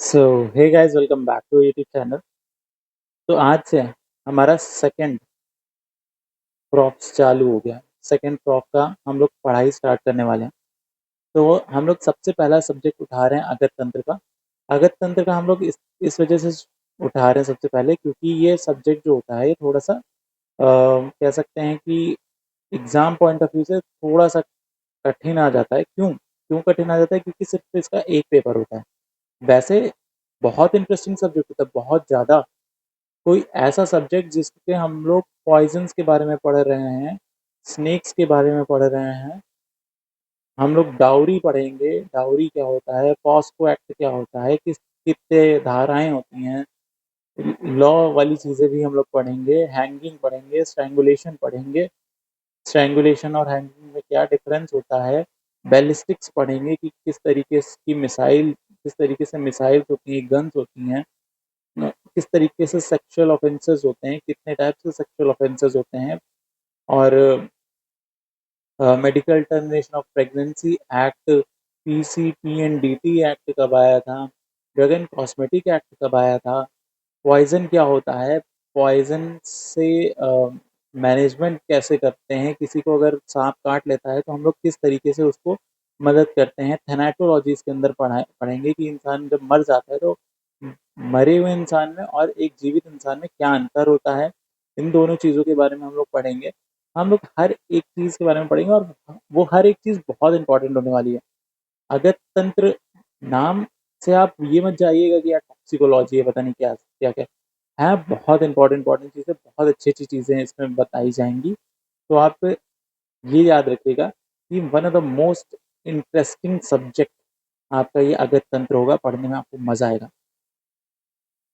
So hey guys, welcome back to YouTube channel. तो आज से हमारा सेकंड प्रॉप्स चालू हो गया। सेकंड प्रॉप का हम लोग पढ़ाई स्टार्ट करने वाले हैं। तो हम लोग सबसे पहला सब्जेक्ट उठा रहे हैं अगत तंत्र का। अगत तंत्र का हम लोग इस वजह से उठा रहे हैं सबसे पहले, क्योंकि ये सब्जेक्ट जो होता है ये थोड़ा सा कह सकते हैं कि एग्जाम पॉइंट ऑफ व्यू से थोड़ा सा कठिन आ जाता है। क्यों क्यों कठिन आ जाता है? क्योंकि सिर्फ इसका एक पेपर होता है। वैसे बहुत इंटरेस्टिंग सब्जेक्ट होता है, बहुत ज़्यादा। कोई ऐसा सब्जेक्ट जिसके हम लोग पॉइजन्स के बारे में पढ़ रहे हैं, स्नेक्स के बारे में पढ़ रहे हैं, हम लोग डाउरी पढ़ेंगे। डाउरी क्या होता है, पॉस्को एक्ट क्या होता है, कितने धाराएं होती हैं, लॉ वाली चीज़ें भी हम लोग पढ़ेंगे, हैंगिंग पढ़ेंगे, स्ट्रैंगुलेशन पढ़ेंगे। स्ट्रैंगुलेशन और हैंगिंग में क्या डिफरेंस होता है, बैलिस्टिक्स पढ़ेंगे कि किस तरीके से मिसाइल्स होती हैं, गन्स होती हैं, किस तरीके से सेक्सुअल ऑफेंसेस होते हैं, कितने टाइप से सेक्सुअल ऑफेंसेस होते हैं। और medical termination of pregnancy act, PCPNDT act कब आया था, ड्रग एंड कॉस्मेटिक एक्ट कब आया था, पॉइजन क्या होता है, पॉइजन से मैनेजमेंट कैसे करते हैं, किसी को अगर सांप काट लेता है तो हम लोग किस तरीके से उसको मदद करते हैं। थैनाटोलॉजी इसके अंदर पढ़ेंगे कि इंसान जब मर जाता है तो मरे हुए इंसान में और एक जीवित इंसान में क्या अंतर होता है। इन दोनों चीज़ों के बारे में हम लोग पढ़ेंगे। हम लोग हर एक चीज़ के बारे में पढ़ेंगे, और वो हर एक चीज़ बहुत इंपॉर्टेंट होने वाली है। अगत तंत्र नाम से आप ये मत जाइएगा कि यार टॉक्सिकोलॉजी है, पता नहीं क्या क्या क्या है। बहुत इंपॉर्टेंट चीज़ें, बहुत अच्छी अच्छी चीज़ें इसमें बताई जाएंगी। तो आप ये याद रखिएगा कि one of the most interesting subject आपका ये अगत तंत्र होगा। पढ़ने में आपको मज़ा आएगा।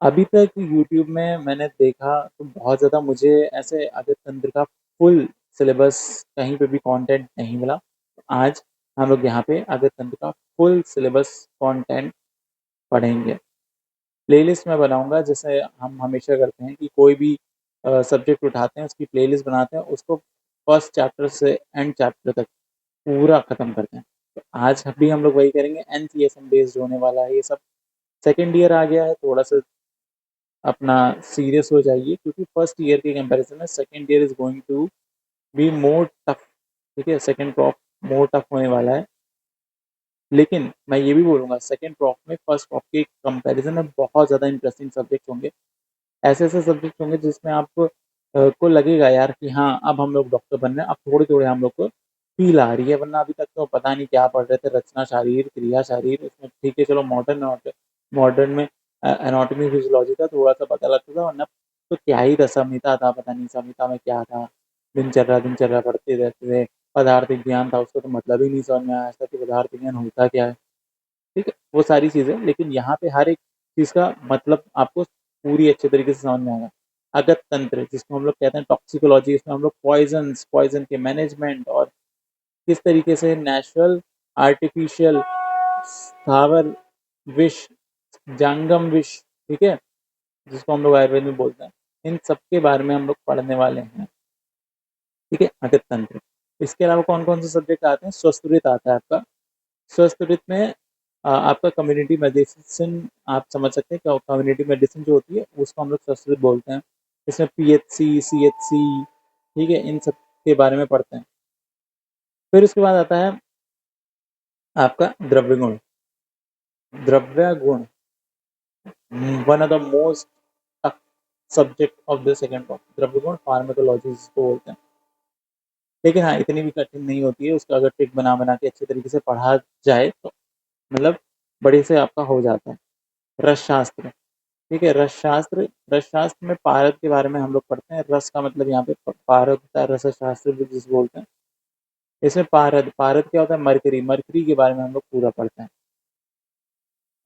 अभी तक यूट्यूब में मैंने देखा तो बहुत ज़्यादा मुझे ऐसे अगत तंत्र का फुल सिलेबस कहीं पे भी कंटेंट नहीं मिला। आज हम लोग यहाँ पे अगत तंत्र का फुल सिलेबस कंटेंट पढ़ेंगे। प्लेलिस्ट मैं बनाऊंगा, जैसे हम हमेशा करते हैं कि कोई भी सब्जेक्ट उठाते हैं उसकी प्लेलिस्ट बनाते हैं, उसको फर्स्ट चैप्टर से एंड चैप्टर तक पूरा ख़त्म करते हैं। तो आज भी हम लोग वही करेंगे। एनसीएसएम बेस्ड होने वाला है ये सब। सेकेंड ईयर आ गया है, थोड़ा सा अपना सीरियस हो जाइए, क्योंकि फर्स्ट ईयर के कंपैरिजन में second year is going to be more tough. ठीक है, सेकेंड प्रॉप मोर टफ होने वाला है। लेकिन मैं ये भी बोलूँगा, सेकेंड प्रॉप में फर्स्ट प्रॉप के कंपैरिजन में बहुत ज़्यादा इंटरेस्टिंग सब्जेक्ट होंगे। ऐसे ऐसे सब्जेक्ट होंगे जिसमें आपको को लगेगा यार कि हाँ, अब हम लोग डॉक्टर बन रहे हैं। अब थोड़े थोड़े हम लोग को फील आ रही है, वरना अभी तक तो पता नहीं क्या पढ़ रहे थे। रचना शारीर, क्रिया शारीर, उसमें ठीक है चलो मॉडर्न में एनाटॉमी फिजियोलॉजी का थोड़ा सा पता लगता था, वरना तो क्या ही था। संहिता था, पता नहीं संहिता में क्या था। दिनचर्या पढ़ते रहते थे। पदार्थ विज्ञान था, उसको तो मतलब ही नहीं समझ में आया था कि पदार्थ विज्ञान होता क्या है। ठीक है, वो सारी चीज़ें। लेकिन यहाँ पे हर एक चीज़ का मतलब आपको पूरी अच्छे तरीके से समझ में आएगा। अगत तंत्र, जिसको हम लोग कहते हैं टॉक्सिकोलॉजी, इसमें हम लोग पॉइजन के मैनेजमेंट और किस तरीके से नेचुरल, आर्टिफिशियल, स्थावर विष, जंगम विष, ठीक है, जिसको हम लोग आयुर्वेद में बोलते हैं, इन सब के बारे में हम लोग पढ़ने वाले हैं। ठीक है, अगत तंत्र। इसके अलावा कौन कौन से सब्जेक्ट आते हैं? स्वस्थ आता है आपका। स्वस्थ में आपका कम्युनिटी मेडिसिन, आप समझ सकते हैं क्या। कम्युनिटी मेडिसिन जो होती है उसको हम लोग स्वस्थ बोलते हैं। इसमें पीएचसी, सीएचसी, ठीक है, इन सब के बारे में पढ़ते हैं। फिर उसके बाद आता है आपका द्रव्य गुण। द्रव्य गुण one of the most subject of the second top. द्रव्य गुण फार्माकोलॉजी जिसको बोलते हैं। लेकिन हाँ, इतनी भी कठिन नहीं होती है। उसका अगर ट्रिक बना बना के अच्छे तरीके से पढ़ा जाए तो मतलब बड़े से आपका हो जाता है। रस शास्त्र, ठीक है, रस शास्त्र में पारद के बारे में हम लोग पढ़ते हैं। रस का मतलब यहाँ पे पारद होता है, रस शास्त्र भी जिस बोलते हैं। इसमें पारद पारद क्या होता है? मरकरी। मरकरी के बारे में हम लोग पूरा पढ़ते हैं।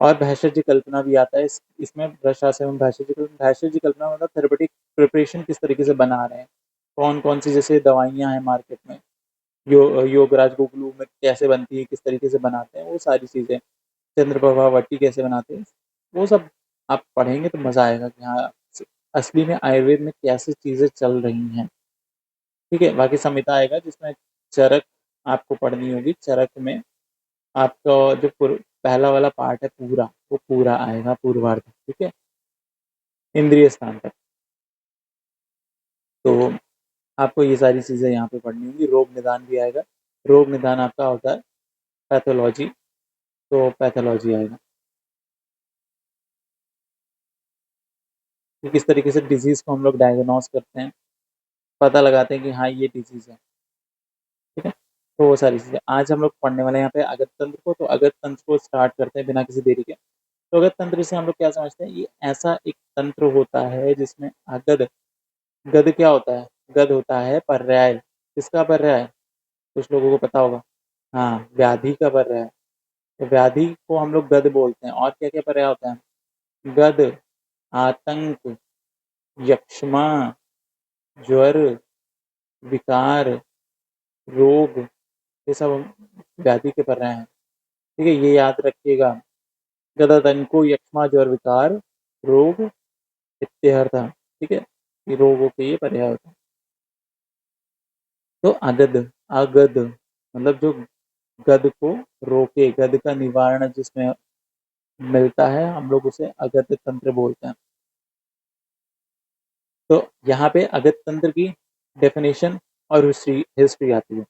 और भैषज कल्पना भी आता है इसमें। रस शास्त्र में भैषज कल्पना मतलब थेरेपेटिक प्रिपरेशन किस तरीके से बना रहे हैं, कौन कौन सी जैसे दवाइयाँ हैं मार्केट में, योगराज गुगलू में कैसे बनती है, किस तरीके से बनाते हैं, वो सारी चीज़ें। चंद्रप्रभा वट्टी कैसे बनाते हैं, वो सब आप पढ़ेंगे तो मज़ा आएगा कि हाँ, असली में आयुर्वेद में कैसे चीज़ें चल रही हैं। ठीक है, बाकी संहिता आएगा जिसमें चरक आपको पढ़नी होगी। चरक में आपका जो पहला वाला पार्ट है पूरा, वो पूरा आएगा पूर्वार्ध, ठीक है, इंद्रिय स्थान तक। तो आपको ये सारी चीजें यहाँ पे पढ़नी होंगी। रोग निदान भी आएगा। रोग निदान आपका होता है पैथोलॉजी, तो पैथोलॉजी आएगा कि किस तरीके से डिजीज को हम लोग डायग्नोस करते हैं, पता लगाते हैं कि हाँ ये डिजीज है, ठीक है। तो वो सारी चीजें आज हम लोग पढ़ने वाले हैं यहाँ पे अगत तंत्र को। तो अगत तंत्र को स्टार्ट करते हैं बिना किसी देरी के। तो अगत तंत्र से हम लोग क्या समझते हैं, ये ऐसा एक तंत्र होता है जिसमें अगध, गद क्या होता है, गद होता है पर्याय। किसका पर्याय, कुछ लोगों को पता होगा, हाँ व्याधि का पर्याय। तो व्याधि को हम लोग गद बोलते हैं। और क्या क्या पर्याय होता है, गद, आतंक, यक्ष्मा, ज्वर, विकार, रोग, ये सब व्याधि के पर्याय हैं, ठीक है, ये याद रखिएगा। गदातंको यक्ष्मा ज्वर विकार रोग इत्यर्थ, ठीक है, ये रोगों के ये पर्याय होते हैं। तो अगध, अगध मतलब जो गद को रोके, गद का निवारण जिसमें मिलता है, हम लोग उसे अगध तंत्र बोलते हैं। तो यहाँ पे अगध तंत्र की डेफिनेशन और हिस्ट्री हिस्ट्री आती है।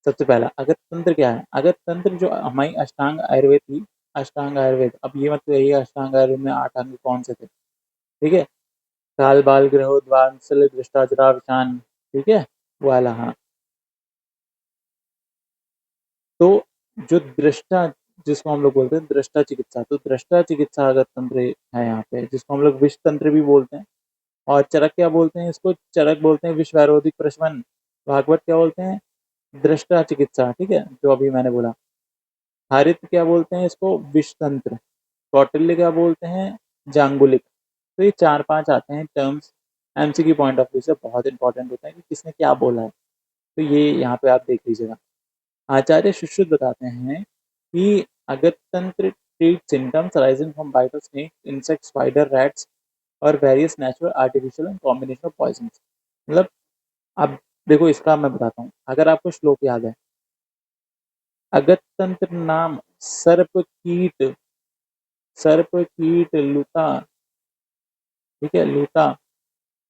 सबसे पहला अगध तंत्र क्या है, अगध तंत्र जो हमारी अष्टांग आयुर्वेद थी, अष्टांग आयुर्वेद, अब ये मतलब यही अष्टांग आयुर्वेद में 8 अंग कौन से थे, ठीक है, काल बाल ग्रह द्वांसल दृष्टा जरा विषान, ठीक है, वो वाला, हाँ। तो जो दृष्टा, जिसको हम लोग बोलते हैं दृष्टा चिकित्सा, तो दृष्टा चिकित्सा अगध तंत्र है यहाँ पे, जिसको हम लोग विष तंत्र भी बोलते हैं। और चरक क्या बोलते हैं, इसको चरक बोलते हैं विश्वारोधिक प्रशमन। भागवत क्या बोलते हैं, दृष्टा चिकित्सा, ठीक है, जो अभी मैंने बोला। हरित क्या बोलते हैं इसको, विष तंत्र। कौटिल्य क्या बोलते हैं, जांगुलिक। तो ये 4-5 आते हैं terms, MCQ point of view से बहुत इंपॉर्टेंट होता है कि किसने क्या बोला है। तो ये यहाँ पे आप देख लीजिएगा। आचार्य सुश्रुत बताते हैं कि Agad Tantra treat symptoms arising from bite of snake, insect, spider, rats और various natural, artificial and combination of poison. मतलब अब देखो इसका मैं बताता हूँ, अगर आपको श्लोक याद है, अगत तंत्र नाम सर्प कीट, सर्प कीट लुता, ठीक है, लूता,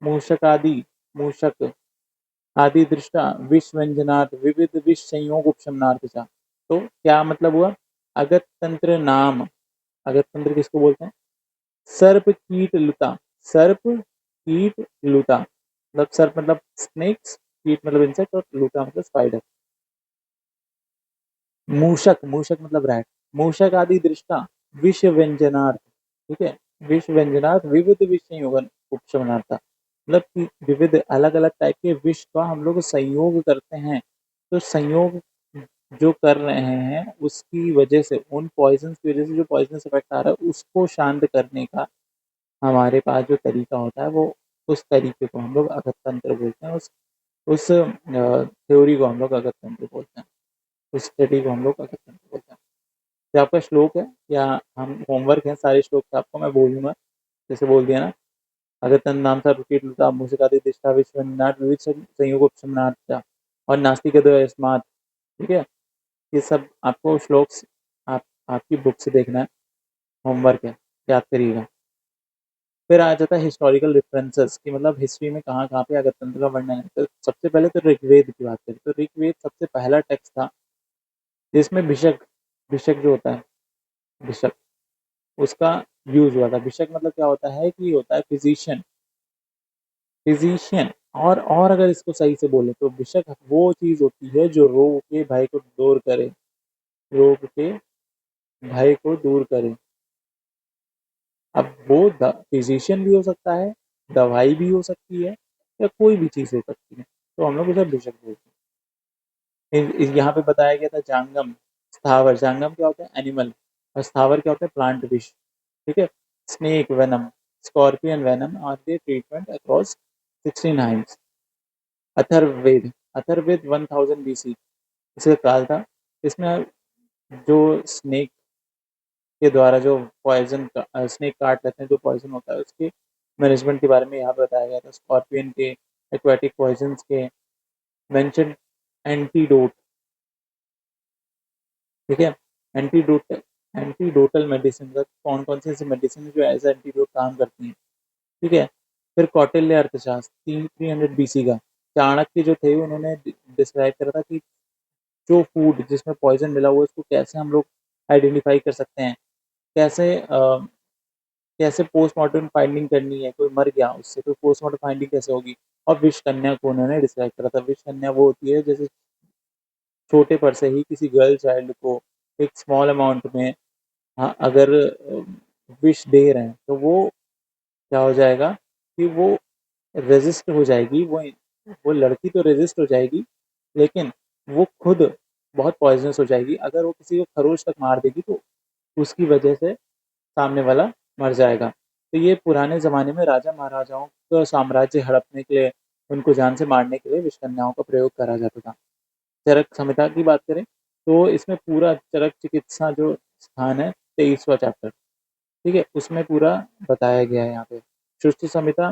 मूषक आदि, मूषक आदि दृष्टा विष व्यंजनार्थ विविध विष संयोग उपशमनार्थ चा। तो क्या मतलब हुआ, अगत तंत्र नाम, अगत तंत्र किसको बोलते हैं, सर्प कीट लुता, सर्प कीट लुता, मतलब सर्प मतलब स्नेक्स, कीट मतलब इंसेक्ट और लुता मतलब स्पाइडर। मूषक, मूषक मतलब रैट, मूषक आदि दृष्टा विष व्यंजनार्थ, ठीक है, विष व्यंजनार्थ विविध विष संयोग उपशमनार्थ, मतलब कि विविध अलग अलग टाइप के विष का हम लोग संयोग करते हैं। तो संयोग जो कर रहे हैं उसकी वजह से, उन पॉइजन की वजह से जो पॉइजनस इफेक्ट आ रहा है उसको शांत करने का हमारे पास जो तरीका होता है, वो उस तरीके को हम लोग अगत तंत्र बोलते हैं। उस थ्योरी को हम लोग अगत तंत्र बोलते हैं, उस स्टडी को हम लोग अगत तंत्र बोलते हैं। जो आपका श्लोक है या हम होमवर्क है, सारे श्लोक से आपको मैं बोलूंगा, जैसे बोल दिया ना, अगर तन नाम था रुकित लुता मूषिकादि दिष्टा विश्वनाथ विविध संयोग उपशमनार्थ और नास्तिक स्मार्ट, ठीक है, ये सब आपको श्लोक आप आपकी बुक से देखना है, होमवर्क है, याद करिएगा। फिर आ जाता है हिस्टोरिकल रेफरेंसेस की, मतलब हिस्ट्री में कहाँ कहाँ पे अगत तंत्र का वर्णन है। तो सबसे पहले तो ऋग्वेद की बात करें, तो ऋग्वेद सबसे पहला टेक्स्ट था जिसमें भिषक, भिषक जो होता है, भिषक, उसका यूज हुआ था। भिषक मतलब क्या होता है कि होता है फिजिशियन, फिजिशियन। और अगर इसको सही से बोले तो भिषक वो चीज होती है जो रोग के भय को दूर करे, रोग के भय को दूर करे। अब वो फिजिशियन भी हो सकता है, दवाई भी हो सकती है, या कोई भी चीज हो सकती है, तो हम लोग उसे भिषक बोलते हैं। यहाँ पे बताया गया था जांगम, स्थावर, जांगम क्या होता है एनिमल, और स्थावर क्या होता है प्लांट विष, ठीक है। Snake venom, scorpion venom are the treatment across 16 hymns. Atharvaveda, Atharvaveda 1000 BC इसका काल था। इसमें जो स्नेक के द्वारा जो पॉइजन का स्नेक काट लेते हैं, जो पॉइजन होता है उसके मैनेजमेंट के बारे में यहाँ पे बताया गया था। स्कॉर्पियन के, एक्वेटिक पॉइजन के मेंशन, एंटीडोट, ठीक है, एंटीडोट एंटीडोटल मेडिसिन, मतलब कौन-कौन सी ऐसी मेडिसिन जो एज़ एंटीडोट काम करती हैं, ठीक है? फिर कौटिल्य अर्थशास्त्र 300 बीसी का, चाणक्य जो थे उन्होंने डिस्क्राइब करा था कि जो फूड जिसमें पॉइज़न मिला हुआ है उसको कैसे हम लोग आइडेंटिफ़ाई कर सकते हैं, कैसे कैसे पोस्टमार्टम फाइंडिंग करनी है, कोई मर गया उससे तो पोस्टमार्टम फाइंडिंग कैसे होगी? और विष कन्या को उन्होंने डिस्क्राइब करा था। विष कन्या वो होती है जैसे छोटे पर से ही किसी गर्ल चाइल्ड को एक स्मॉल अमाउंट में अगर विष दे रहे हैं तो वो क्या हो जाएगा कि वो रेज़िस्ट हो जाएगी, वो लड़की तो रेज़िस्ट हो जाएगी, लेकिन वो खुद बहुत पॉइज़नस हो जाएगी। अगर वो किसी को खरोच तक मार देगी तो उसकी वजह से सामने वाला मर जाएगा। तो ये पुराने ज़माने में राजा-महाराजाओं का साम्राज्य हड़पने के लिए, उनको जान से मारने के लिए विष कन्याओं का प्रयोग करा जाता था। चरक संहिता की बात करें, तो इसमें पूरा चरक चिकित्सा जो स्थान है 23वां चैप्टर, ठीक है? उसमें पूरा बताया गया है यहाँ पे। सुश्रुत संहिता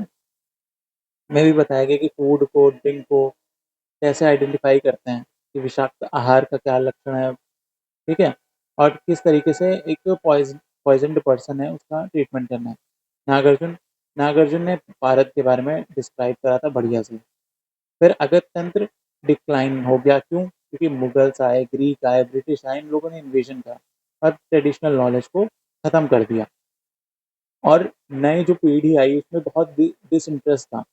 में भी बताया गया कि फूड को, ड्रिंक को कैसे आइडेंटिफ़ाई करते हैं, कि विषाक्त आहार का क्या लक्षण है, ठीक है? और किस तरीके से एक पॉइज़न्ड पर्सन है उसका ट्रीटमेंट करना है। नागार्जुन नागार्जुन ने भारत के बारे में डिस्क्राइब करा था बढ़िया से। फिर अगध तंत्र डिक्लाइन हो गया, क्यों? क्योंकि मुगल्स आए, ग्रीक आए, ब्रिटिश आए, इन लोगों ने इन्वेजन करा और ट्रेडिशनल नॉलेज को ख़त्म कर दिया। और नई जो पीढ़ी आई उसमें बहुत डिसइंटरेस्ट था।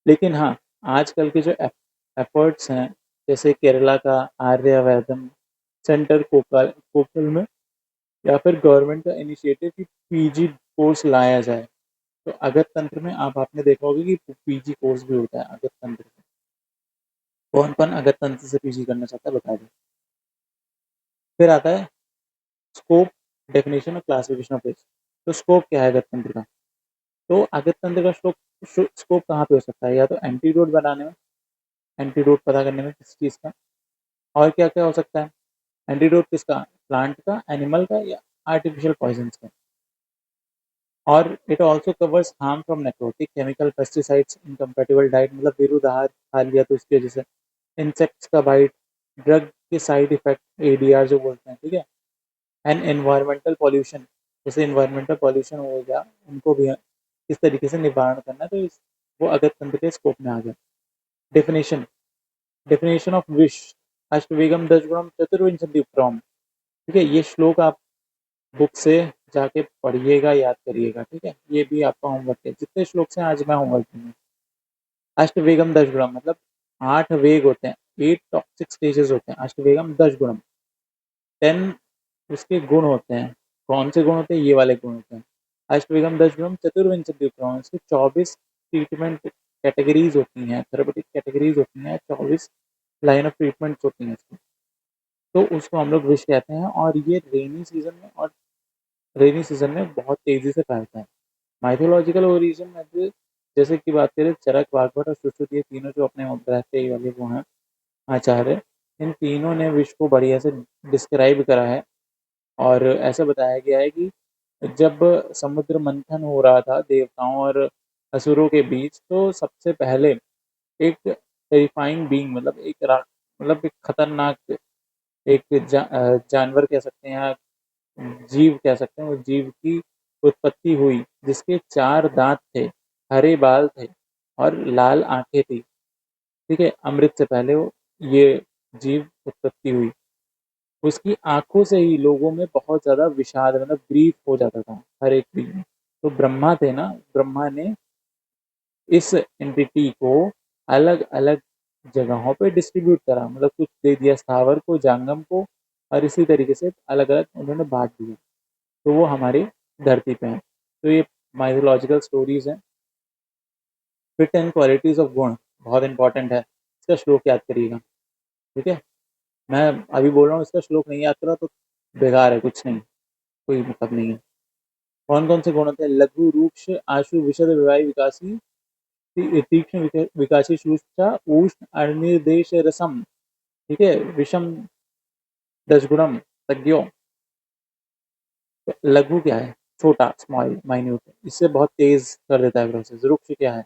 लेकिन हाँ, आजकल के जो एफर्ट्स हैं, जैसे केरला का आर्यवैदम सेंटर कोकल में, या फिर गवर्नमेंट का इनिशिएटिव कि पीजी कोर्स लाया जाए। तो अगध तंत्र में आप आपने देखा होगा कि पीजी कोर्स भी होता है अगध तंत्र में। कौन-कौन अगध तंत्र से पीजी करना चाहता है बता दो? फिर आता है स्कोप, डेफिनेशन और क्लासिफिकेशन ऑफ रिस्क। तो स्कोप क्या है अगध तंत्र का? तो अगध तंत्र का स्कोप कहाँ पे हो सकता है? या तो एंटीडोट बनाने में, एंटीडोट पता करने में किसी चीज़ का, और क्या-क्या हो सकता है? एंटीडोट किसका? प्लांट का, एनिमल का, या आर्टिफिशियल पॉइजन्स का। और it also covers harm from necrotic chemical pesticides incompatible diet, मतलब विरुद्ध आहार खा लिया तो उसकी वजह से, इंसेक्ट्स का बाइट, ड्रग के साइड इफेक्ट एडीआर जो बोलते हैं, ठीक है? एंड एनवायरमेंटल पॉल्यूशन, जैसे एनवायरमेंटल पॉल्यूशन हो गया, उनको भी किस तरीके से निवारण करना है, तो वो अगध तंत्र के स्कोप में आ गया। डेफिनेशन डेफिनेशन ऑफ विश, अष्टवेगम दशगुणम चतुर्विंशति उपक्रम, ठीक है? ये श्लोक आप बुक से जाके पढ़िएगा, याद करिएगा, ठीक है? ये भी आपका होमवर्क है। जितने श्लोक से आज मैं होमवर्क दूंगा। अष्टवेगम दशगुणम मतलब 8 वेग होते हैं, 8 टॉक्सिक स्टेजेस होते हैं। अष्टवेगम दशगुणम, 10 उसके गुण होते हैं। कौन से गुण होते हैं? ये वाले गुण होते हैं। अष्टवेगम दशगुणम चतुर्विंशति उपक्रम, इसके 24 ट्रीटमेंट कैटेगरीज होती हैं, थेरेपेटिक कैटेगरीज होती हैं, 24 लाइन ऑफ ट्रीटमेंट्स होती हैं इसकी। तो उसको हम लोग विश कहते हैं, और ये रेनी सीजन में बहुत तेजी से फैलता है। माइथोलॉजिकल ओरिजिन में जैसे कि बात करें, चरक, वाग्भट और सुश्रुत, ये तीनों जो अपने रहते वाले वो हैं आचार्य, इन तीनों ने विश्व को बढ़िया से डिस्क्राइब करा है। और ऐसा बताया गया है कि जब समुद्र मंथन हो रहा था देवताओं और असुरों के बीच, तो सबसे पहले एक टेरिफाइंग बीइंग, मतलब मतलब एक खतरनाक एक जानवर कह सकते हैं, या जीव कह सकते हैं, उस जीव की उत्पत्ति हुई जिसके 4 दाँत थे, हरे बाल थे और लाल आँखें थी, ठीक है? अमृत से पहले वो ये जीव उत्पत्ति हुई। उसकी आँखों से ही लोगों में बहुत ज़्यादा विषाद, मतलब ग्रीफ हो जाता था हर एक चीज़ में। तो ब्रह्मा थे ना, ब्रह्मा ने इस एंटिटी को अलग-अलग जगहों पे डिस्ट्रीब्यूट करा, मतलब कुछ दे दिया स्थावर को, जांगम को, और इसी तरीके से अलग-अलग उन्होंने बाँट दिया। तो वो हमारी धरती पे हैं। तो ये माइथोलॉजिकल स्टोरीज़ हैं। फिर 10 क्वालिटीज़ ऑफ गुण बहुत इंपॉर्टेंट है। इसका श्लोक याद करिएगा, ठीक है? मैं अभी बोल रहा हूँ, इसका श्लोक नहीं याद करा तो बेकार है, कुछ नहीं, कोई मतलब नहीं है। कौन-कौन से गुण होते हैं? लघु, रूक्ष, आशु, विशद, विवाही, विकासी, तीक्ष्ण, विकासी, शुष्क, उष्ण, अनिर्देश, रसम, ठीक है? विषम, दशगुणम, तज्ञो। लघु क्या है? छोटा, स्मॉल, माइन्यूट, इससे बहुत तेज कर देता है प्रोसेस। रुक्ष क्या है?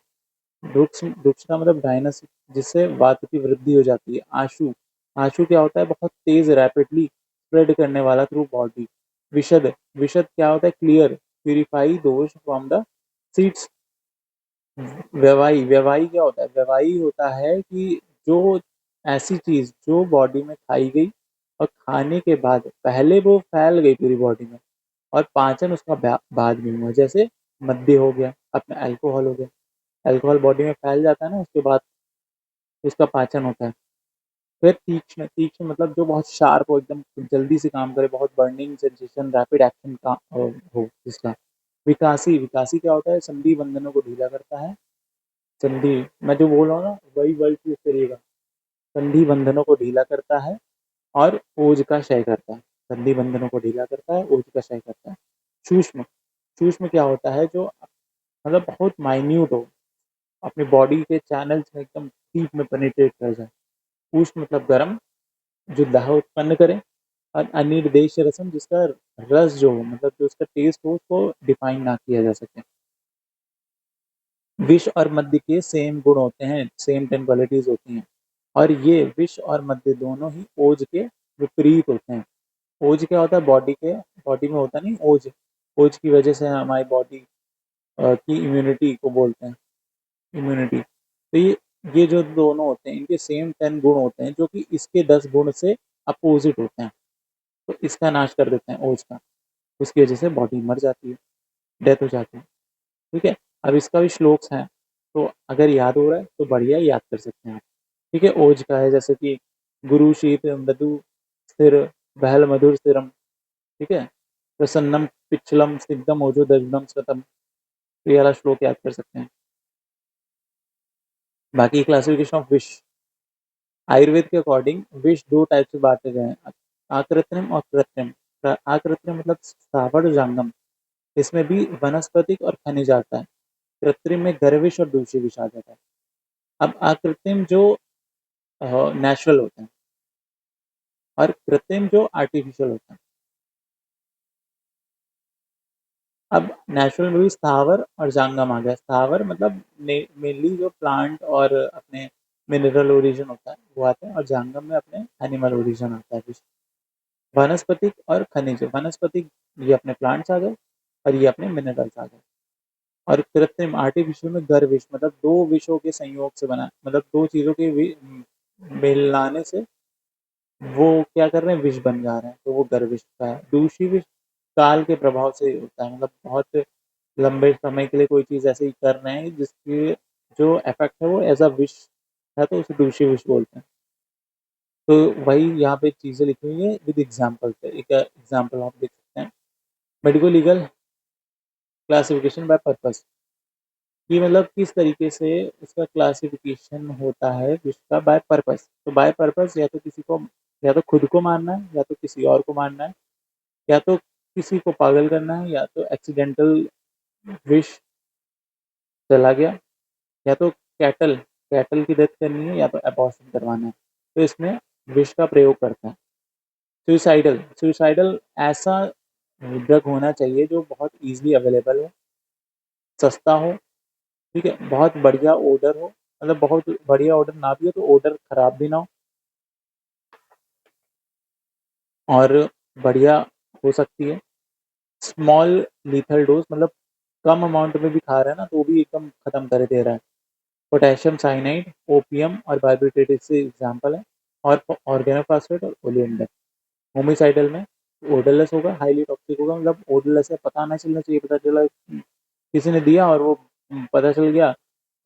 रुक्ष रुक्ष का मतलब ड्राइनेस, जिससे वात की वृद्धि हो जाती है। आशु आशु क्या होता है? बहुत तेज, रैपिडली स्प्रेड करने वाला थ्रू बॉडी। विशद, विशद क्या होता है? क्लियर, प्यूरिफाई दोष फ्रॉम द सीड्स। व्यवाई, व्यवाई क्या होता है? व्यवाई होता है कि जो ऐसी चीज जो बॉडी में खाई गई और खाने के बाद पहले वो फैल गई पूरी बॉडी में और पाचन उसका बाद में हुआ, जैसे मद्य हो गया, अपना अल्कोहल हो गया। अल्कोहल बॉडी में फैल जाता है ना, उसके बाद उसका पाचन होता है। फिर तीक्ष्ण, तीक्ष्ण मतलब जो बहुत शार्प हो, एकदम जल्दी से काम करे, बहुत बर्निंग सेंसेशन, रैपिड एक्शन का हो जिसका। विकासी, विकासी क्या होता है? संधि बंधनों को ढीला करता है। संधि, मैं जो बोल रहा हूँ ना वही वर्ड यूज करिएगा। संधि बंधनों को ढीला करता है और ओज का क्षय करता है। संधि बंधनों को ढीला करता है, ओज का क्षय करता है। सूक्ष्म, सूक्ष्म क्या होता है? जो मतलब बहुत माइन्यूट हो, अपनी बॉडी के चैनल्स में एकदम डीप में पेनिट्रेट कर जाए। उष्ण मतलब गर्म, जो दाह उत्पन्न करे। और अनिर्देश रसम, जिसका रस जो हो, मतलब जो उसका टेस्ट हो, उसको डिफाइन ना किया जा सके। विष और मद्य के सेम गुण होते हैं, सेम 10 क्वालिटीज होती हैं, और ये विष और मद्य दोनों ही ओज के विपरीत होते हैं। ओज क्या होता है? बॉडी में होता नहीं ओज, ओज की वजह से हमारी बॉडी की इम्यूनिटी को बोलते हैं, इम्यूनिटी। तो ये जो दोनों होते हैं, इनके सेम 10 गुण होते हैं, जो कि इसके 10 गुण से अपोजिट होते हैं। तो इसका नाश कर देते हैं ओज का, उसकी वजह से बॉडी मर जाती है, डेथ हो जाती है। ठीक है, अब इसका भी श्लोक्स हैं, तो अगर याद हो रहा है तो बढ़िया, याद कर सकते हैं आप। ठीक है, ओज का है जैसे कि गुरु शीत मृदु स्थिर बहल मधुर स्थिरम। ठीक है, प्रसन्नम पिछलम स्निग्धम ओजो दजनम स्वतम। तो ये वाला श्लोक याद कर सकते हैं। बाकी क्लासिफिकेशन ऑफ विश, आयुर्वेद के अकॉर्डिंग विश दो टाइप से बांटे गए हैं, आकृत्रिम और कृत्रिम। आकृत्रिम मतलब स्थावर जांगम, इसमें भी वनस्पतिक और खनिज आता है। कृत्रिम में गर्विश और दूषी विष आ जाता है। अब आकृत्रिम जो नेचुरल होते हैं और कृत्रिम जो आर्टिफिशियल होते हैं। अब नेचुरल में भी स्थावर और जांगम आ गया। स्थावर मतलब मेनली जो प्लांट और अपने मिनरल ओरिजिन होता है वो आता है, और जांगम में अपने एनिमल ओरिजिन आता है कुछ। वनस्पतिक और खनिज, वनस्पतिक ये अपने प्लांट्स आ गए और ये अपने मिनरल्स आ गए। और कृत्रिम आर्टिफिशियल में गर्विश मतलब दो विषयों के संयोग से बना, मतलब दो चीजों के मिलाने से वो क्या कर रहे हैं? विष बन जा रहे हैं, तो वो गर्विश का है। दूषी विष काल के प्रभाव से होता है, मतलब बहुत लंबे समय के लिए कोई चीज ऐसे ही कर रहे हैं जिसकी जो इफेक्ट है वो एज अ विष है, तो उसे दूषी विष बोलते हैं। तो वही यहाँ पे चीजें लिखी हुई है विद एग्जाम्पल पे, एक एग्जाम्पल आप देख सकते हैं। Medico legal classification bye purpose, कि मतलब किस तरीके से इसका क्लासिफिकेशन होता है जिसका बाय पर्पस। तो बाय पर्पस या तो किसी को, या तो खुद को मारना है, या तो किसी और को मारना है, या तो किसी को पागल करना है, या तो एक्सीडेंटल विश चला गया, या तो कैटल कैटल की डेथ करनी है, या तो अबॉर्शन करवाना है। तो इसमें विश का प्रयोग करते हैं। सुइसाइडल, सुइसाइडल ऐसा ड्रग होना चाहिए जो बहुत इजीली अवेलेबल हो, सस्ता हो। ठीक है, बहुत बढ़िया ऑर्डर हो, मतलब बहुत बढ़िया ऑर्डर ना भी हो तो ऑर्डर खराब भी ना हो, और बढ़िया हो सकती है। स्मॉल लीथल डोज, मतलब कम अमाउंट में भी खा रहा है ना तो भी एकदम खत्म कर दे रहा है। पोटेशियम साइनाइड, ओपियम और बारबिट्रेट से एग्जाम्पल है, और ऑर्गेनोफॉस्फेट और ओलियंडर। होमिसाइडल में ओडरलेस होगा, हाईली टॉक्सिक होगा, मतलब ओडरलेस है, पता ना चलना चाहिए, पता चला किसी ने दिया और वो पता चल गया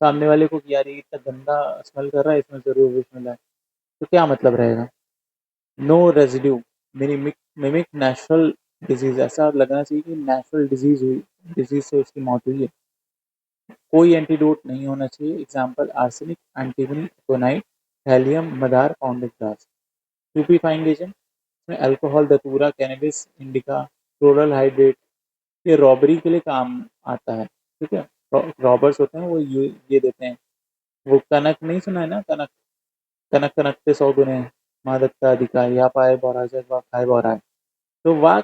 सामने वाले को कि यार ये इतना गंदा स्मेल कर रहा है, इसमें जरूर विष मिला है, तो क्या मतलब रहेगा? No residue, mimic mimic natural disease, ऐसा लगना चाहिए कि नेचुरल डिजीज हुई, डिजीज से उसकी मौत हुई है। कोई एंटीडोट नहीं होना चाहिए, एग्जाम्पल आर्सेनिक, एंटीमनी, टोनाइट, थैलियम, मदार, पाउंडेड ग्लास। स्टूपीफाइंग एजेंट में अल्कोहल, धतूरा, कैनबिस इंडिका, फ्लोरल हाइड्रेट, ये रॉबरी के लिए काम आता है। ठीक है, रॉबर्स होते हैं वो ये देते हैं। वो कनक नहीं सुना है ना? कनक, कनक कनकते 100 गुने मादकता अधिकार, यहाँ पाए बौरा जग वा खाए बौरा है। तो वाह,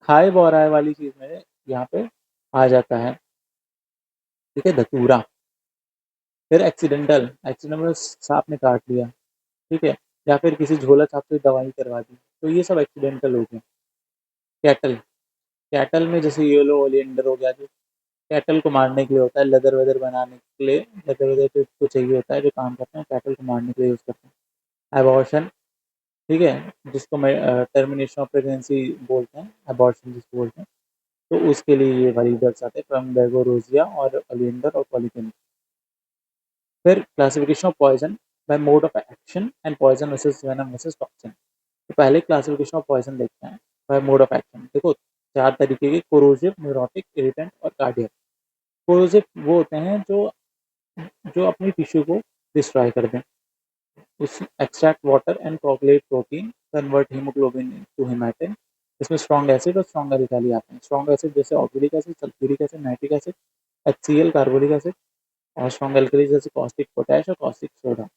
खाए बौरा है वाली चीज में यहाँ पे आ जाता है। ठीक है, धतूरा। फिर एक्सीडेंटल, एक्सीडेंटल में सांप ने काट लिया, ठीक है, या फिर किसी झोला छाप से दवाई करवा दी, तो ये सब एक्सीडेंटल हो गए। कैटल, कैटल में जैसे येलो ओलिएंडर हो गया, जो कैटल को मारने के लिए होता है, लेदर वेदर बनाने के लिए, लेदर वेदर जो चाहिए होता है, जो काम करते हैं कैटल को मारने के लिए यूज़ करते हैं। एबॉर्शन, ठीक है, जिसको मैं टर्मिनेशन ऑफ प्रेगनेंसी बोलते हैं, एबॉर्शन जिसको बोलते हैं, तो उसके लिए ये वाली ड्रग्स आते हैं, फ्रम रोजिया और ओलिएंडर और पॉलीथेन। फिर classification of poison by mode of action and poison versus venom versus toxin. तो पहले क्लासिफिकेशन ऑफ पॉइजन देखते हैं बाय मोड ऑफ एक्शन। देखो 4 तरीके के, कोरोसिव, न्यूरोटिक, इरिटेंट और कार्डियक। कोरोसिव वो होते हैं जो जो अपनी टिश्यू को डिस्ट्रॉय कर दें। उस extract water and coagulate protein, convert haemoglobin to haematin. इसमें स्ट्रॉन्ग एसिड और स्ट्रॉन्ग एल्काली आते हैं। स्ट्रॉन्ग एसिड जैसे oxalic acid, sulphuric acid, nitric acid, HCl, carbolic acid, और स्ट्रॉन्ग एल्कली जैसे कॉस्टिक पोटैश और कॉस्टिक सोडा।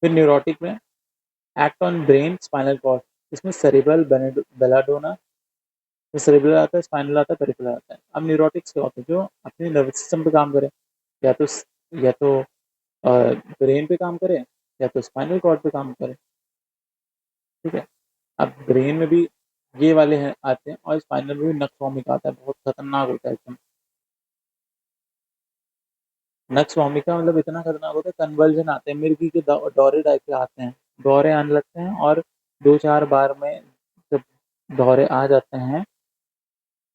फिर न्यूरोटिक में act on brain, spinal cord. इसमें सेरिब्रल, बेलाडोना, तो सेरिब्रल आता है, स्पाइनल आता है, पेरिफेरल आता है। अब न्यूरोटिक्स क्या होते हैं? जो अपने नर्वस सिस्टम पे काम करे, या तो ब्रेन पे काम करे, या तो स्पाइनल कॉर्ड पे काम करे, ठीक है। अब ब्रेन में भी ये वाले हैं आते हैं, और स्पाइनल में भी नक्स आता है, बहुत खतरनाक होता है एकदम। नक्स वोमिका मतलब इतना खतरनाक होता है, कन्वर्जन आते हैं, मिर्गी के दौरे टाइप के आते हैं, दौरे आने लगते हैं, और 2-4 बार में जब दौरे आ जाते हैं,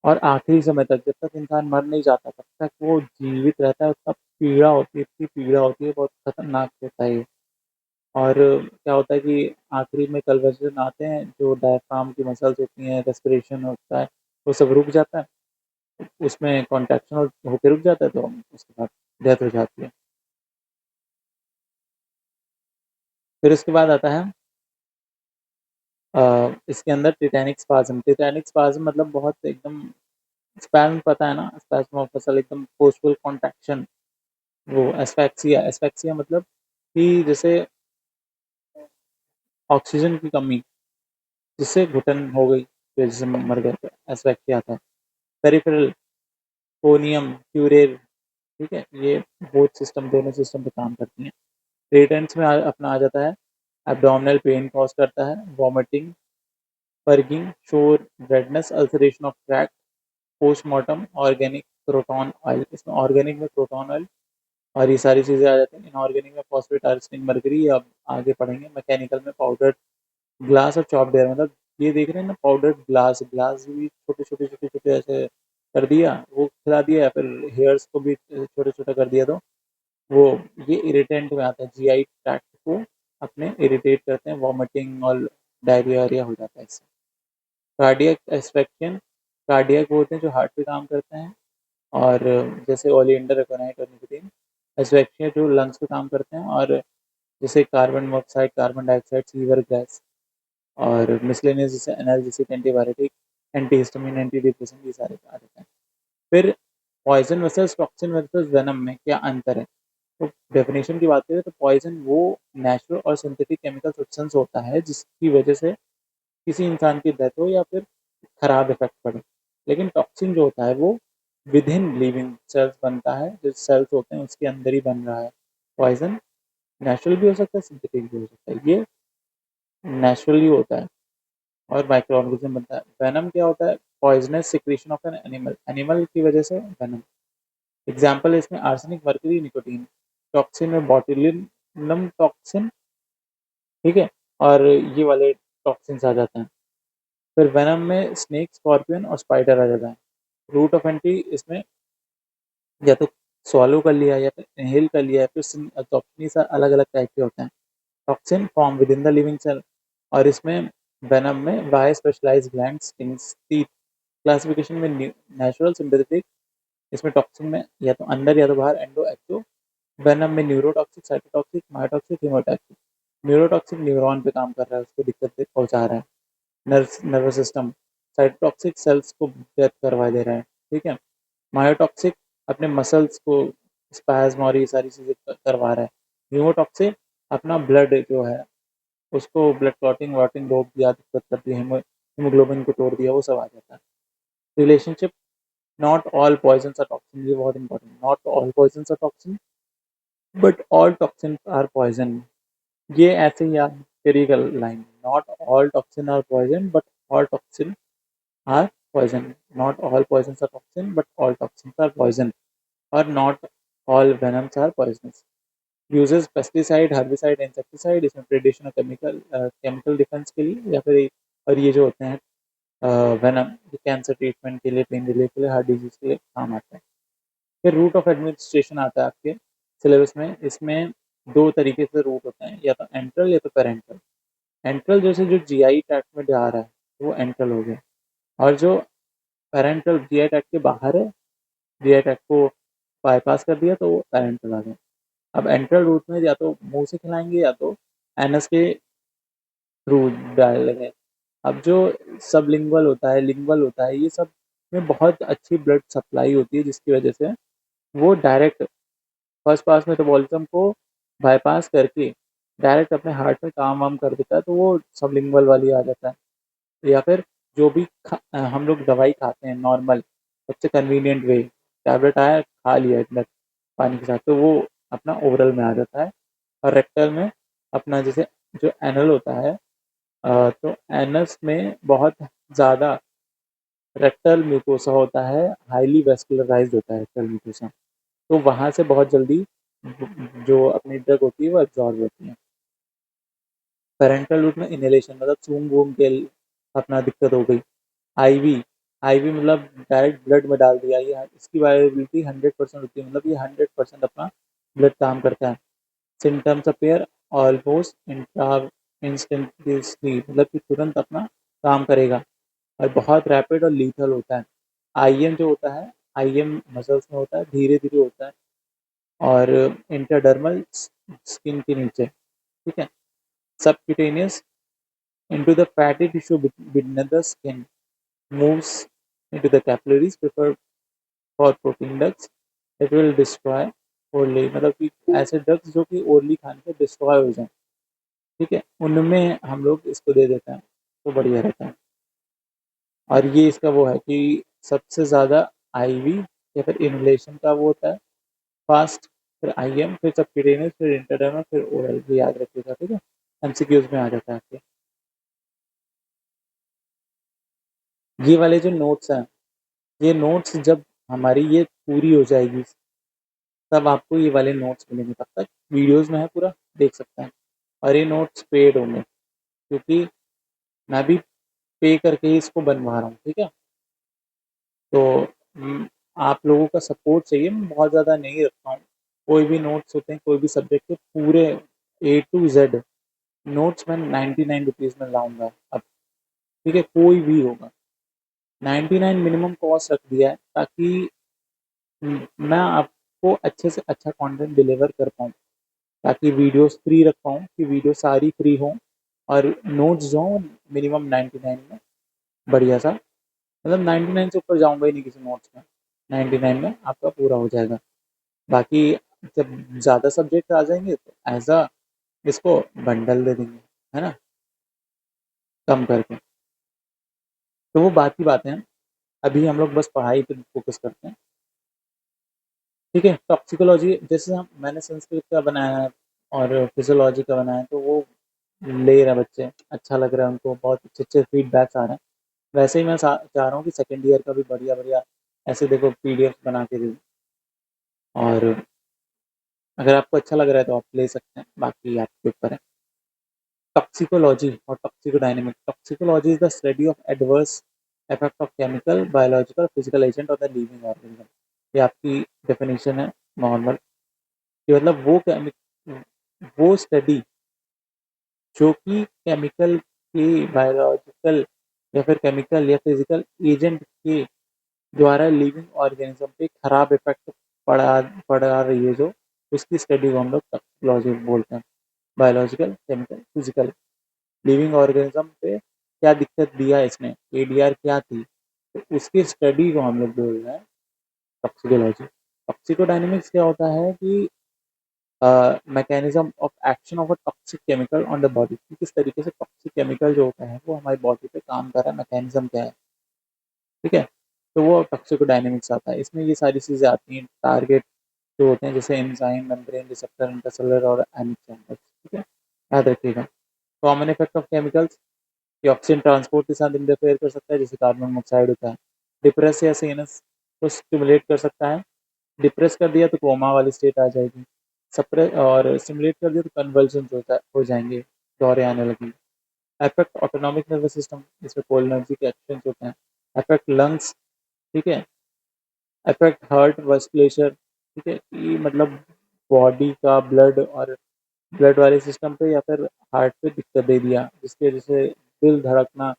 और आखिरी समय तक, जब तक इंसान मर नहीं जाता तब तक वो जीवित रहता है, उसका पीड़ा होती है, इतनी पीड़ा होती है, बहुत खतरनाक होता है ये। और क्या होता है कि आखिरी में कन्वर्जन आते हैं, जो डायफ्राम की मसल्स होती हैं, रेस्पिरेशन होता है, वो सब रुक जाता है, उसमें कॉन्ट्रैक्शन होके रुक जाता है, तो उसके बाद डेथ हो जाती है। फिर उसके बाद आता है इसके अंदर टिटैनिक स्पाज़म। टिटैनिक स्पाज़म मतलब बहुत एकदम, स्पैज़म पता है ना? स्पैज़म ऑफ मसल, एकदम फोर्सफुल कॉन्ट्रैक्शन। वो एस्फेक्सिया, एस्फेक्सिया मतलब कि जैसे ऑक्सीजन की कमी, जिससे घुटन हो गई, फिर जैसे मर गए, तो एस्फेक्सिया आता है। पेरिफेरल, कोनियम, क्यूरेर, ठीक है? ये बोथ सिस्टम, दोनों सिस्टम पे काम करती हैं। इरिटेंट्स में अपना आ जाता है, एब्डोमिनल पेन कॉज़ करता है, वॉमिटिंग, पर्गिंग, शोर, redness, ulceration of tract, postmortem, organic, croton oil. इसमें ऑर्गेनिक में क्रोटॉन ऑयल और ये सारी चीज़ें आ जाती हैं। इनऑर्गेनिक में फॉस्फेट, आर्सेनिक, मरकरी, अब आगे पढ़ेंगे। मैकेनिकल में पाउडर ग्लास और चॉप्ड एयर, मतलब ये देख रहे हैं ना, पाउडर्ड ग्लास, ग्लास भी छोटे-छोटे ऐसे कर दिया, वो खिला दिया, या फिर हेयर्स को भी छोटा-छोटा कर दिया, तो वो ये इरिटेंट में आता है। जीआई ट्रैक्ट को अपने इरिटेट करते हैं, वॉमिटिंग और डायरिया वायरिया हो जाता है इससे। कार्डियक एस्फेक्शन, कार्डियक वो होते हैं जो हार्ट पे काम करते हैं, और जैसे ओलिएंडर, एकोनाइट और निकोटीन। एस्फेक्शिया जो लंग्स पे काम करते हैं, और जैसे carbon monoxide, carbon dioxide, sewer gas, और मिसलेनियस जैसे analgesic, antibiotic, antihistamine, antidepressant, ये सारे आ जाते हैं। फिर poison versus toxin versus venom में क्या अंतर है? तो डेफिनेशन की बात करें तो पॉइजन वो नेचुरल और सिंथेटिक केमिकल सब्सटेंस होता है, जिसकी वजह से किसी इंसान की डेथ हो या फिर खराब इफेक्ट पड़े। लेकिन टॉक्सिन जो होता है वो विद इन लिविंग सेल्स बनता है, जो सेल्स होते हैं उसके अंदर ही बन रहा है। पॉइजन नेचुरल भी हो सकता है, सिंथेटिक भी हो सकता है। ये नेचुरली होता है और माइक्रो ऑर्गेनिज्म बनता है। वेनम क्या होता है? Poisonous secretion of an animal, animal की वजह से वेनम। एग्जाम्पल है इसमें आर्सेनिक, मर्करी, निकोटीन। टॉक्सिन में बॉटुलिनम टॉक्सिन, ठीक है, और ये वाले टॉक्सिन्स आ जाते हैं। फिर वेनम में स्नेक, स्कॉर्पियन और स्पाइडर आ जाता है। रूट ऑफ एंट्री इसमें या तो स्वॉलो कर लिया, या फिर इनहेल कर लिया, या फिर अब्जॉर्प्शन, से अलग अलग टाइप के होते हैं। Toxin form within the living cell, और इसमें वेनम में by specialised gland, stings, teeth. Classification में नेचुरल, सिंथेटिक। इसमें टॉक्सिन में या तो अंदर या तो बाहर, एंडो, एक्टो। वेनम में neurotoxic, cytotoxic, myotoxic, haemotoxic. Neurotoxic neuron पे काम कर रहा है, उसको दिक्कत पहुंचा रहा है, नर्वस सिस्टम। साइटोटॉक्सिक सेल्स को डेथ करवा दे रहा है, ठीक है। मायोटॉक्सिक अपने मसल्स को स्पैज्म और ये सारी चीज़ें करवा रहा है। हीमोटॉक्सिक अपना ब्लड जो है उसको ब्लड क्लॉटिंग वॉटिंग रोक दिया, दिक्कत कर दी, हीमोग्लोबिन को तोड़ दिया, वो सब आ जाता है। Relationship, not all poison are toxin, ये बहुत important. Not all poison are toxin but all toxin are poison. ये ऐसे ही याद करिएगा line, not all toxin are poison but all toxin are poison. Not all poisons are toxin, but all toxins are poison. Or not all venoms are poisonous. Uses pesticide, herbicide, insecticide, इसमें predation और chemical defence के लिए, या फिर और ये जो होते हैं वेनम, ये कैंसर ट्रीटमेंट के लिए, पेन रिलीफ के लिए, हार्ट डिजीज के लिए काम आता है। फिर रूट ऑफ एडमिनिस्ट्रेशन आता है आपके सिलेबस में। इसमें दो तरीके से रूट होते हैं, या तो एंट्रल या तो पेरेंटल। एंट्रल जैसे जो जीआई ट्रैक्ट में जा रहा है वो एंट्रल हो गया, और जो पेरेंटल जीआई ट्रैक्ट के बाहर है, जीआई ट्रैक्ट को बाईपास कर दिया तो वो पेरेंटल आ गया। अब एंट्रल रूट में या तो मुंह से खिलाएंगे या तो एनस के थ्रू डालेंगे। अब जो सबलिंगुअल होता है, लिंगुअल होता है, ये सब में बहुत अच्छी ब्लड सप्लाई होती है, जिसकी वजह से वो डायरेक्ट फर्स्ट पास मेटाबॉलिज्म को बाईपास करके डायरेक्ट अपने हार्ट में काम वाम कर देता है, तो वो सबलिंगुअल वाली आ जाता है। या फिर जो भी हम लोग दवाई खाते हैं नॉर्मल, सबसे कन्वीनियंट वे, टैबलेट आया खा लिया इतना पानी के साथ, तो वो अपना ओरल में आ जाता है। और रेक्टल में अपना जैसे जो एनल होता है, तो एनस में बहुत ज़्यादा रेक्टल म्यूकोसा होता है, हाईली वेस्कुलराइज्ड होता है रेक्टल म्यूकोसा, तो वहाँ से बहुत जल्दी जो अपनी ड्रग होती है वो एब्जॉर्ब होती है। पेरेंटल रूट में इनहेलेशन, मतलब सूंघ वूंघ के अपना दिक्कत हो गई। आईवी, आईवी मतलब डायरेक्ट ब्लड में डाल दिया, ये इसकी वायबिलिटी 100% होती है, मतलब ये 100% अपना ब्लड काम करता है। सिम्टम्स अपीयर ऑलमोस्ट इंस्टेंटेनियसली, मतलब कि तुरंत अपना काम करेगा, और बहुत रैपिड और लीथल होता है। आईएम जो होता है, आईएम मसल्स में होता है, धीरे धीरे होता है, और इंटरडर्मल स्किन के नीचे, ठीक है। Subcutaneous into the fatty tissue beneath the skin, moves into the capillaries, prefer for protein ducts, it will destroy orally, मतलब कि ऐसे डक्ट्स जो कि ओरली खाने से डिस्ट्रॉय हो जाए, ठीक है, उनमें हम लोग इसको दे देते हैं तो बढ़िया रहता है। और ये इसका वो है कि सबसे ज़्यादा आईवी या फिर इनहेलेशन का वो होता है फास्ट, फिर आईएम, फिर सबक्यूटेनियस, फिर इंटरडर्मल, फिर ओरल, भी याद रखिएगा, ठीक है, एमसीक्यूज में आ जाता है आपके। ये वाले जो नोट्स हैं, ये नोट्स जब हमारी ये पूरी हो जाएगी तब आपको ये वाले नोट्स मिलेंगे, तब तक वीडियोस में है पूरा, देख सकते हैं। और ये नोट्स पेड होंगे, क्योंकि मैं भी पे करके ही इसको बनवा रहा हूँ, ठीक है। तो आप लोगों का सपोर्ट चाहिए, मैं बहुत ज़्यादा नहीं रखता हूँ। कोई भी नोट्स होते हैं, कोई भी सब्जेक्ट के पूरे A to Z नोट्स मैं 99 रुपीज़ में लाऊंगा अब, ठीक है, कोई भी होगा। 99 मिनिमम कॉस्ट रख दिया है, ताकि मैं आपको अच्छे से अच्छा कंटेंट डिलीवर कर पाऊँ, ताकि वीडियोस फ्री रख पाऊँ, कि वीडियो सारी फ्री हों, और नोट्स जो हों मिनिमम 99 में, बढ़िया सा, मतलब 99 से ऊपर जाऊँगा ही नहीं किसी नोट्स में, 99 में आपका पूरा हो जाएगा। बाकी जब ज़्यादा सब्जेक्ट आ जाएंगे तो एज अ इसको बंडल दे देंगे, है ना, कम करके। तो वो बात की बातें हैं, अभी हम लोग बस पढ़ाई पे फोकस करते हैं, ठीक है। टॉक्सिकोलॉजी जैसे हम मैंने संस्कृत का बनाया है और फिजियोलॉजी का बनाया है, तो वो ले रहे हैं बच्चे, अच्छा लग रहा है उनको, बहुत अच्छे अच्छे फीडबैक्स आ रहे हैं। वैसे ही मैं चाह रहा हूँ कि सेकेंड ईयर का भी बढ़िया बढ़िया ऐसे देखो पीडीएफ बना के दूँ, और अगर आपको अच्छा लग रहा है तो आप ले सकते हैं, बाकी आपके ऊपर है। टॉक्सिकोलॉजी और toxicodynamic, toxicology is the study of adverse effect of chemical, biological, physical agent on the living organism. ये आपकी डेफिनेशन है नॉर्मल, कि मतलब वो स्टडी जो कि केमिकल के, बायोलॉजिकल या फिर केमिकल या फिजिकल एजेंट के द्वारा लिविंग ऑर्गेनिज्म पे खराब इफेक्ट पड़ा पड़ा रही है, जो उसकी स्टडी को हम लोग टॉक्सिकोलॉजी बोलते हैं। Biological, chemical, physical, living organism पे क्या दिक्कत दिया इसने, एडीआर क्या थी, तो उसकी स्टडी को हम लोग बोल रहे हैं टॉक्सिकोलॉजी। टॉक्सिकोडायनेमिक्स क्या होता है कि mechanism of action of a toxic chemical on the body, कि किस तरीके से टॉक्सिक केमिकल जो होता है वो हमारी बॉडी पे काम कर रहा है, मैकेनिज्म क्या है, ठीक है। तो वो टॉक्सिकोडायनेमिक्स आता है, इसमें ये सारी चीज़ें आती हैं। टारगेट जो होते हैं जैसे एंजाइम, मेम्ब्रेन, रिसेप्टर, इंटरसेलुलर और एमिक चैम्बर्स, ठीक है, याद रखिएगा। कॉमन इफेक्ट ऑफ केमिकल्स, कि ऑक्सीजन ट्रांसपोर्ट के साथ इंटरफेयर कर सकता है, जैसे कार्बन मोनोऑक्साइड होता है, डिप्रेस या सीएनएस को स्टिमुलेट कर सकता है। डिप्रेस कर दिया तो कोमा वाली स्टेट आ जाएगी, सप्रेस और स्टिमुलेट कर दिया तो कन्वल्जन हो जाएंगे, दौरे आने लगेंगे। अफेक्ट ऑटोनॉमिक नर्वस सिस्टम, जिसमें कोलिनर्जी के एक्शंस होते हैं। अफेक्ट लंग्स, ठीक है। अफेक्ट हार्ट वस्कुलेचर, ठीक है, कि मतलब बॉडी का ब्लड और ब्लड वाले सिस्टम पे या फिर हार्ट पे दिक्कत दे दिया, जिसकी वजह से दिल धड़कना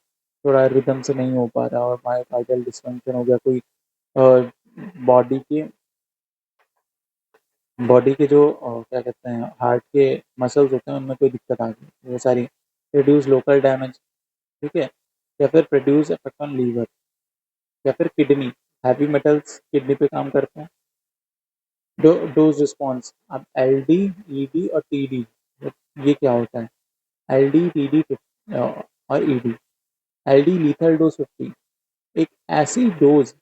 थोड़ा रिदम से नहीं हो पा रहा और मायोकार्डियल डिस्फंक्शन हो गया, कोई बॉडी के बॉडी के जो क्या कहते हैं हार्ट के मसल्स होते हैं उनमें कोई दिक्कत आ गई, वो सारी। प्रोड्यूस लोकल डैमेज, ठीक है। या फिर प्रोड्यूस इफेक्ट ऑन लीवर, या फिर किडनी, हैवी मेटल्स किडनी पे काम करते हैं। डोज रिस्पॉन्स, अब एल डी, ई डी और टी डी, ये क्या होता है? एल डी, टी डी और E D. L D lethal dose 50, एक ऐसी डोज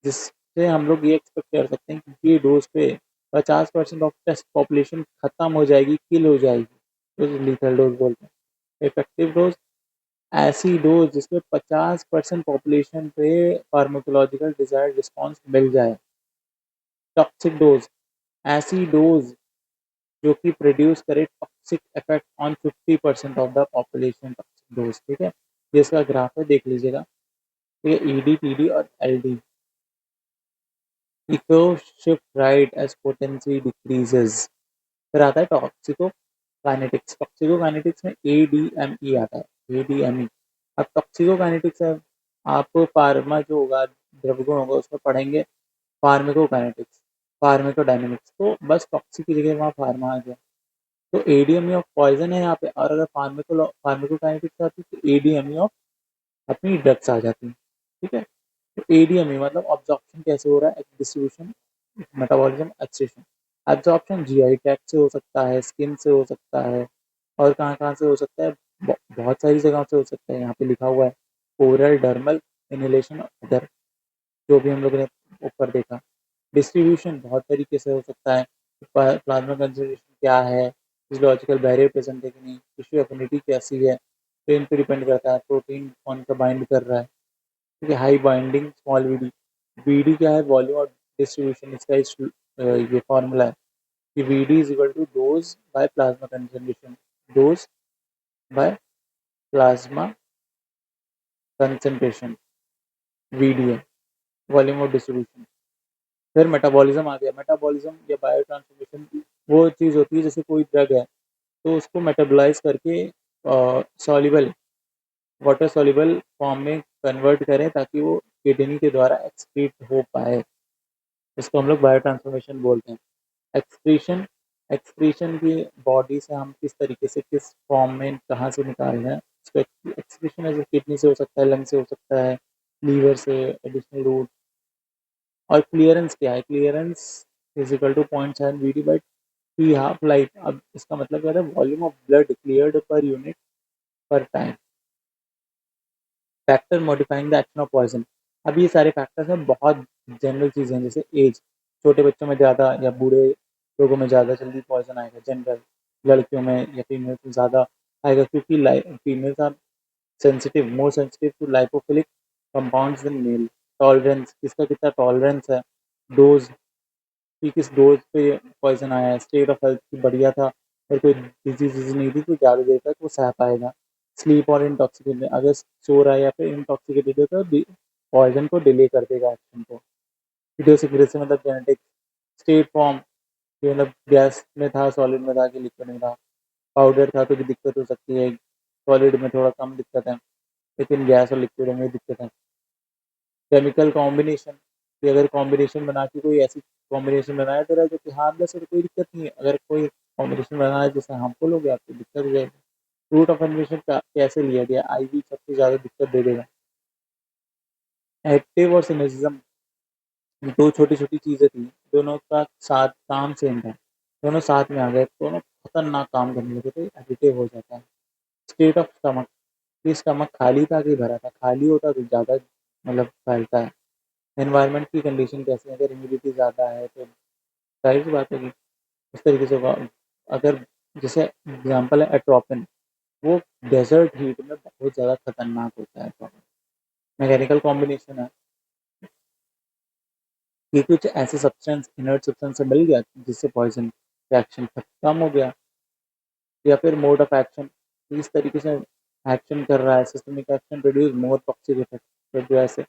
जिससे हम लोग ये एक्सपेक्ट कर सकते हैं कि ये डोज पे 50% ऑफ टेस्ट पॉपुलेशन खत्म हो जाएगी, किल हो जाएगी, तो लीथल डोज बोलते हैं। इफेक्टिव डोज, ऐसी डोज जिसमें 50% पॉपुलेशन पे फार्माकोलॉजिकल डिजायर्ड रिस्पॉन्स मिल जाए। टॉक्सिक डोज, ऐसी डोज जो कि प्रोड्यूस करे toxic effect on 50% of the population. Toxic dose, ठीक है, ये इसका ग्राफ है, देख लीजिएगा। तो ये ईडी, टीडी और एलडी। इको shift right as potency decreases. फिर आता है टॉक्सिको काइनेटिक्स। टॉक्सिको काइनेटिक्स में ADME आता है, ADME। अब टॉक्सिको काइनेटिक्स है, आप फार्मा जो होगा, द्रवगुण होगा, उसमें पढ़ेंगे फार्मेको काइनेटिक्स, फार्मेकोडायनेमिक्स। तो बस टॉक्सिक की जगह वहाँ फार्मा आ गया। तो ADME ऑफ पॉइजन है यहाँ पे, और अगर फार्मेकोकाइनेटिक्स आती है तो ADME ऑफ अपनी ड्रग्स आ जाती है, ठीक है। तो ADME मतलब ऑब्जॉर्प्शन कैसे हो रहा है, distribution, metabolism, excretion. Absorption GI tract से हो सकता है, स्किन से हो सकता है, और कहाँ कहाँ से हो सकता है, बहुत सारी जगहों से हो सकता है। यहाँ पे लिखा हुआ है ओरल, डर्मल, इनहेलेशन, अदर, जो भी हम लोग ने ऊपर देखा। डिस्ट्रीब्यूशन बहुत तरीके से हो सकता है, प्लाज्मा कंसंट्रेशन क्या है, फिजियोलॉजिकल बैरियर प्रेजेंट है कि नहीं, टिश्यू एफिनिटी कैसी है, तो इन पर डिपेंड करता है। प्रोटीन कौन सा बाइंड कर रहा है, ठीक है। High binding small VD, VD क्या है, वॉल्यूम और डिस्ट्रीब्यूशन, इसका ये फॉर्मूला है कि VD is equal to dose by plasma concentration, dose by plasma concentration, VD है, वॉल्यूम ऑफ डिस्ट्रीब्यूशन। फिर मेटाबॉलिज्म आ गया। मेटाबॉलिज्म या बायो ट्रांसफॉर्मेशन वो चीज़ होती है जैसे कोई ड्रग है तो उसको मेटाबोलाइज करके सॉल्युबल, वाटर सॉल्युबल फॉर्म में कन्वर्ट करें ताकि वो किडनी के द्वारा एक्सक्रीट हो पाए, इसको हम लोग बायो ट्रांसफॉर्मेशन बोलते हैं। एक्सक्रीशन, एक्सक्रीशन की बॉडी से हम किस तरीके से किस फॉर्म में कहाँ से निकाल रहे हैं, उसको एक्सक्रीशन ऐसे किडनी से हो सकता है, लंग से हो सकता है, लीवर से, एडिशनल रूट। और क्लियरेंस क्या है, clearance is equal to 0.7 VD by T half life. अब इसका मतलब क्या है, वॉल्यूम ऑफ ब्लड क्लियर्ड पर यूनिट पर time. Factor modifying the action of poison, अब ये सारे फैक्टर्स हैं, बहुत जनरल चीज़ें हैं, जैसे एज, छोटे बच्चों में ज़्यादा या बूढ़े लोगों में ज़्यादा जल्दी पॉइजन आएगा, जनरल। लड़कियों में या फीमेल्स में ज़्यादा आएगा क्योंकि females are sensitive, more sensitive to lipophilic compounds than male. Tolerance, किसका कितना टॉलरेंस है, डोज कि किस डोज पे पॉइजन आया है, स्टेट ऑफ हेल्थ की बढ़िया था और कोई डिजीज नहीं थी तो ज़्यादा देर तक वो सह पाएगा। स्लीप और इंटॉक्सिकेटेड, अगर सो रहा है या फिर इंटॉक्सिकेटेड है तो पॉइजन को डिले कर देगा एक्शन को। इडियोसिक्रेसी मतलब जेनेटिक, स्टेट फॉर्म, मतलब गैस में था, सॉलिड में था कि लिक्विड में था, पाउडर था तो भी दिक्कत हो सकती है, सॉलिड में थोड़ा कम दिक्कत है, लेकिन गैस और लिक्विड में दिक्कत है। केमिकल कॉम्बिनेशन, कि अगर कॉम्बिनेशन बना के कोई ऐसी कॉम्बिनेशन बनाया दे रहा है जो कि हार्मलेस है तो कोई दिक्कत नहीं है, अगर कोई कॉम्बिनेशन बनाया है जैसे हार्मफुल हो गया तो दिक्कत हो जाएगी। रूट ऑफ एडमिशन कैसे लिया गया, आईवी सबसे ज़्यादा दिक्कत दे देगा। एक्टिव और सिनेसिज्म, दो छोटी छोटी चीज़ें थी, दोनों का साथ काम सेम था, दोनों साथ में आ गए, दोनों खतरनाक काम करने लगे तो एडिटिव हो जाता है। स्टेट ऑफ स्टमक, कि स्टमक खाली था कि भरा था, खाली होता तो ज़्यादा मतलब फैलता है। एनवायरनमेंट की कंडीशन कैसी है, अगर ह्यूमिडिटी ज़्यादा है तो जाहिर सी बात है कि उस तरीके से होगा। अगर जैसे एग्जांपल है एट्रोपिन, वो डेजर्ट हीट में बहुत ज़्यादा खतरनाक होता है एट्रोपिन। मैकेनिकल कॉम्बिनेशन है, कि कुछ ऐसे सब्सटेंस इनर्ट सब्सटेंस से मिल गया जिससे पॉइजन रिएक्शन कम हो गया, या फिर मोड ऑफ एक्शन इस तरीके से एक्शन कर रहा है, systemic action produce more toxic effect. तो जो ऐसे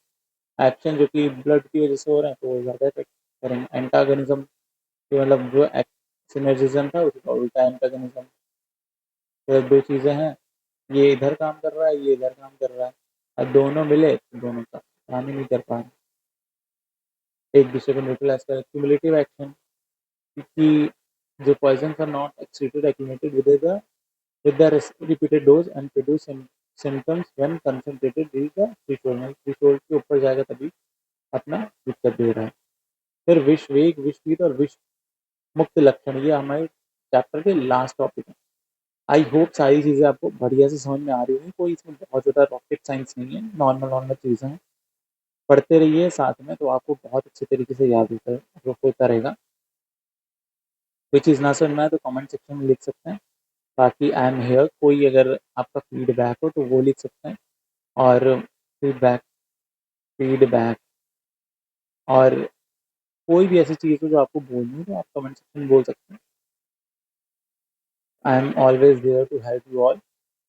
एक्शन जो कि ब्लड की वजह से हो रहे हैं तो वो ज़्यादा इफेक्ट करेंगे। एंटागनिज्म मतलब जो सिनर्जिज्म था उसका उल्टा एंटागनिज्म। तो दो चीज़ें हैं, ये इधर काम कर रहा है, ये इधर काम कर रहा है, अब दोनों मिले तो दोनों का काम ही नहीं कर पा रहे, एक दूसरे को न्यूट्रलाइज कर। क्यूमुलेटिव एक्शन, क्योंकि जो poison are not excreted accumulated with the repeated dose and produce symptoms when concentrated reach the threshold के ऊपर जाएगा तभी अपना दिक्कत दे रहा है। फिर विष वेग, विष पीत और विष मुक्त लक्षण, ये हमारे चैप्टर के लास्ट टॉपिक है। आई होप सारी चीज़ें आपको बढ़िया से समझ में आ रही होंगी, कोई इसमें बहुत ज़्यादा रॉकेट साइंस नहीं है, नॉर्मल नॉर्मल चीज़ें हैं। पढ़ते रहिए साथ में तो आपको बहुत अच्छे तरीके से याद होता रहेगा। कोई चीज़ ना समझ में आए तो कमेंट सेक्शन में लिख सकते हैं, बाकी आई एम हेयर, कोई अगर आपका फीडबैक हो तो वो लिख सकते हैं। और फीडबैक फीडबैक और कोई भी ऐसी चीज़ हो जो आपको बोलनी है तो आप कमेंट सेक्शन में बोल सकते हैं। I am always there to help you all.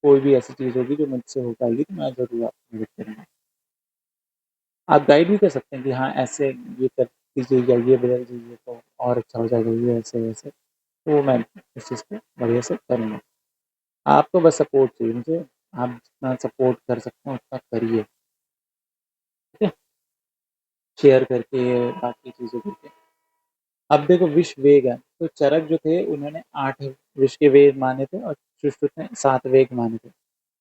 कोई भी ऐसी चीज़ होगी जो मुझसे हो पाएगी तो मैं ज़रूर आपकी मदद करूँगा। आप गाइड भी कर सकते हैं कि हाँ ऐसे ये कर दीजिए या ये बदल दीजिए तो और अच्छा हो जाएगा, ये ऐसे वैसे, तो मैं इस चीज़ को बढ़िया से करूँगा। आपको बस सपोर्ट चाहिए मुझे, आप जितना सपोर्ट कर सकते हैं उतना करिए, ठीक है? शेयर करके, बाकी चीज़ें करके। अब देखो विष वेग है, तो चरक जो थे उन्होंने 8 विष के वेग माने थे और सुश्रुत ने 7 वेग माने थे।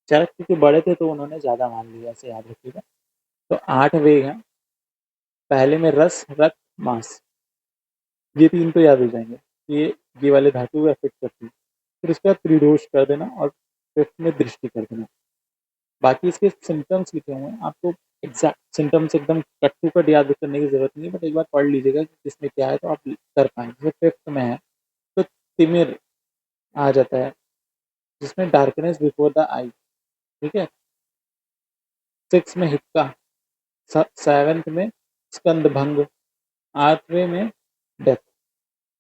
चरक क्योंकि बड़े थे तो उन्होंने ज़्यादा मान लिया, ऐसे याद रखिएगा। तो 8 वेग हैं, पहले में रस, रक्त, मांस, ये 3 तो याद हो जाएँगे। ये वाले धातु अफेक्ट करती है। फिर उसके बाद त्रिदोष कर देना और 5th में दृष्टि कर देना। बाकी इसके सिम्पटम्स लिखे हुए हैं, आपको एग्ज़ैक्ट सिम्पटम्स एकदम कट टू कट याद करने की ज़रूरत नहीं है, बट एक बार पढ़ लीजिएगा कि किसमें क्या है तो आप कर पाएँगे। जैसे 5th में है तो तिमिर आ जाता है, जिसमें डार्कनेस बिफोर द आई, ठीक है? 6 में हिक्का, 7th में स्कंद भंग, 8वें में डेथ,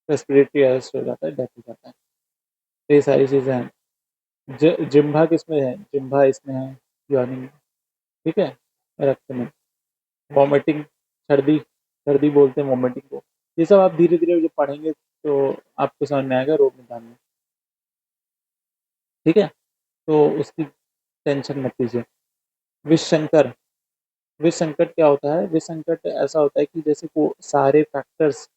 रेस्पिरेटरी अरेस्ट हो जाता है, डेथ हो जाता है। तो ये सारी चीज़ें हैं। जिह्वा किसमें है? जिह्वा इसमें है योनि में, ठीक है? रक्त में। वॉमिटिंग, सर्दी, सर्दी बोलते हैं वॉमिटिंग को। ये सब आप धीरे-धीरे जब पढ़ेंगे तो आपको समझ में आएगा रोग निदान में, ठीक है? तो उसकी टेंशन मत लीजिए। विषसंकर, विष संकट क्या होता है? विष संकट ऐसा होता है कि जैसे वो सारे फैक्टर्स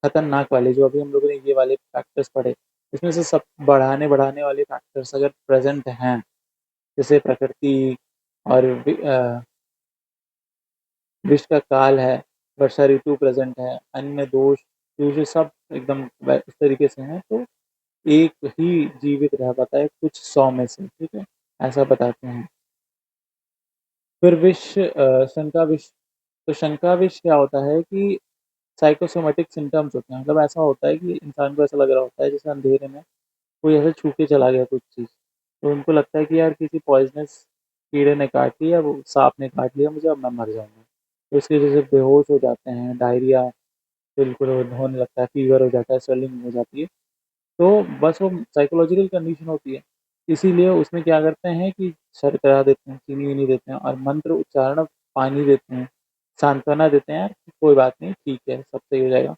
खतरनाक वाले जो अभी हम लोगों ने ये वाले फैक्टर्स पढ़े, इसमें से सब बढ़ाने वाले फैक्टर्स अगर प्रेज़ेंट हैं, जैसे प्रकृति और विष का काल है, वर्षा ऋतु प्रेज़ेंट है, अन्य दोष, ये सब एकदम इस तरीके से हैं, तो एक ही जीवित रह पाता है कुछ 100 में से, ठीक है? ऐसा बताते हैं। फिर शंका विष, तो शंका विष क्या होता है कि साइकोसोमेटिक सिम्पटम्स होते हैं, मतलब ऐसा होता है कि इंसान को ऐसा लग रहा होता है जैसे अंधेरे में कोई ऐसे छू के चला गया कुछ चीज़, तो उनको लगता है कि यार किसी पॉइज़नस कीड़े ने काट लिया, वो साँप ने काट लिया मुझे, अब मैं मर जाऊँगा। तो इसकी वजह से बेहोश हो जाते हैं, डायरिया बिल्कुल होने लगता है, फ़ीवर हो जाता है, स्वेलिंग हो जाती है। तो बस वो साइकोलॉजिकल कंडीशन होती है। इसीलिए उसमें क्या करते हैं कि शर्करा देते हैं, चीनी-वीनी देते हैं और मंत्र उच्चारण पानी देते हैं, सांत्वना देते हैं, यार कोई बात नहीं, ठीक है, सब सही हो जाएगा।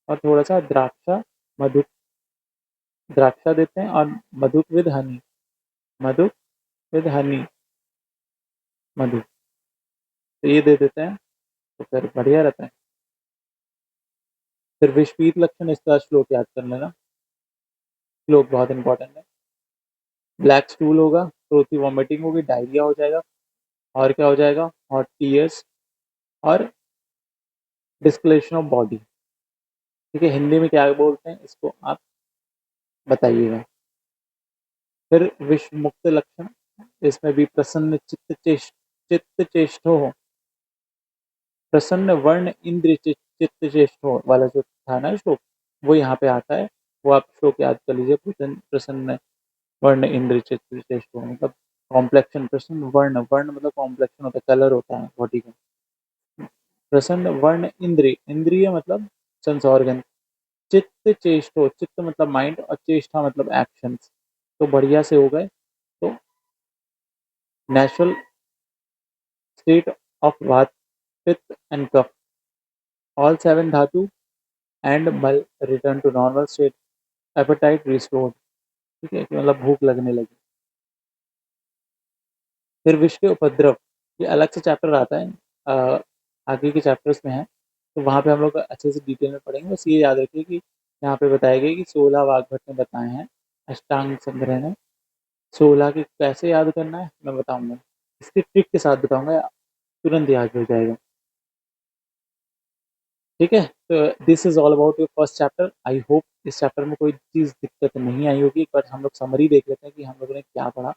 और थोड़ा-सा मधु द्राक्षा देते हैं और मधु विद हनी, मधु विद हनी, मधु, तो ये दे देते हैं, तो फिर बढ़िया रहता है। फिर विपरीत लक्षण, इसका श्लोक याद कर लेना, श्लोक बहुत इंपॉर्टेंट है। ब्लैक स्टूल होगा, थ्रोट की वॉमिटिंग होगी, डायरिया हो जाएगा और क्या हो जाएगा? हॉट टीयर्स और डिस्कलेशन ऑफ बॉडी, ठीक है? हिंदी में क्या बोलते हैं इसको आप बताइएगा। फिर विष मुक्त लक्षण, इसमें भी प्रसन्न चित्त चेष्टो हो, प्रसन्न वर्ण इंद्र चित्त चेष्टो वाला जो था ना श्लोक, वो यहाँ पे आता है, वो आप श्लोक याद कर लीजिए। प्रसन्न वर्ण इंद्र चित्त चेष्टो मतलब कॉम्प्लेक्शन, प्रसन्न वर्ण, वर्ण मतलब कॉम्प्लेक्शन होता है, कलर होता है बॉडी का। प्रसन्न वर्ण इंद्रिय, इंद्रिय मतलब सेंस ऑर्गन। चित्त चेष्टो, चित्त मतलब माइंड और चेष्टा मतलब एक्शंस। तो बढ़िया से हो गए। तो natural state of vata pitta and kapha, all seven dhatu and mala return to normal state, appetite restored. ठीक है, कि मतलब भूख लगने लगी। फिर विष के उपद्रव, ये अलग से चैप्टर आता है, आगे के चैप्टर्स में है, तो वहाँ पे हम लोग अच्छे से डिटेल में पढ़ेंगे। बस ये याद रखिए कि यहाँ पे बताया गया कि 16 वाग्भट ने बताए हैं अष्टांग संग्रह ने। 16 की कैसे याद करना है मैं बताऊंगा, इसकी ट्रिक के साथ बताऊंगा, तुरंत याद हो जाएगा। ठीक है, तो this is all about your first chapter. I hope इस चैप्टर में कोई चीज़ दिक्कत नहीं आई होगी। एक बार हम लोग समरी देख लेते हैं कि हम लोगों ने क्या पढ़ा।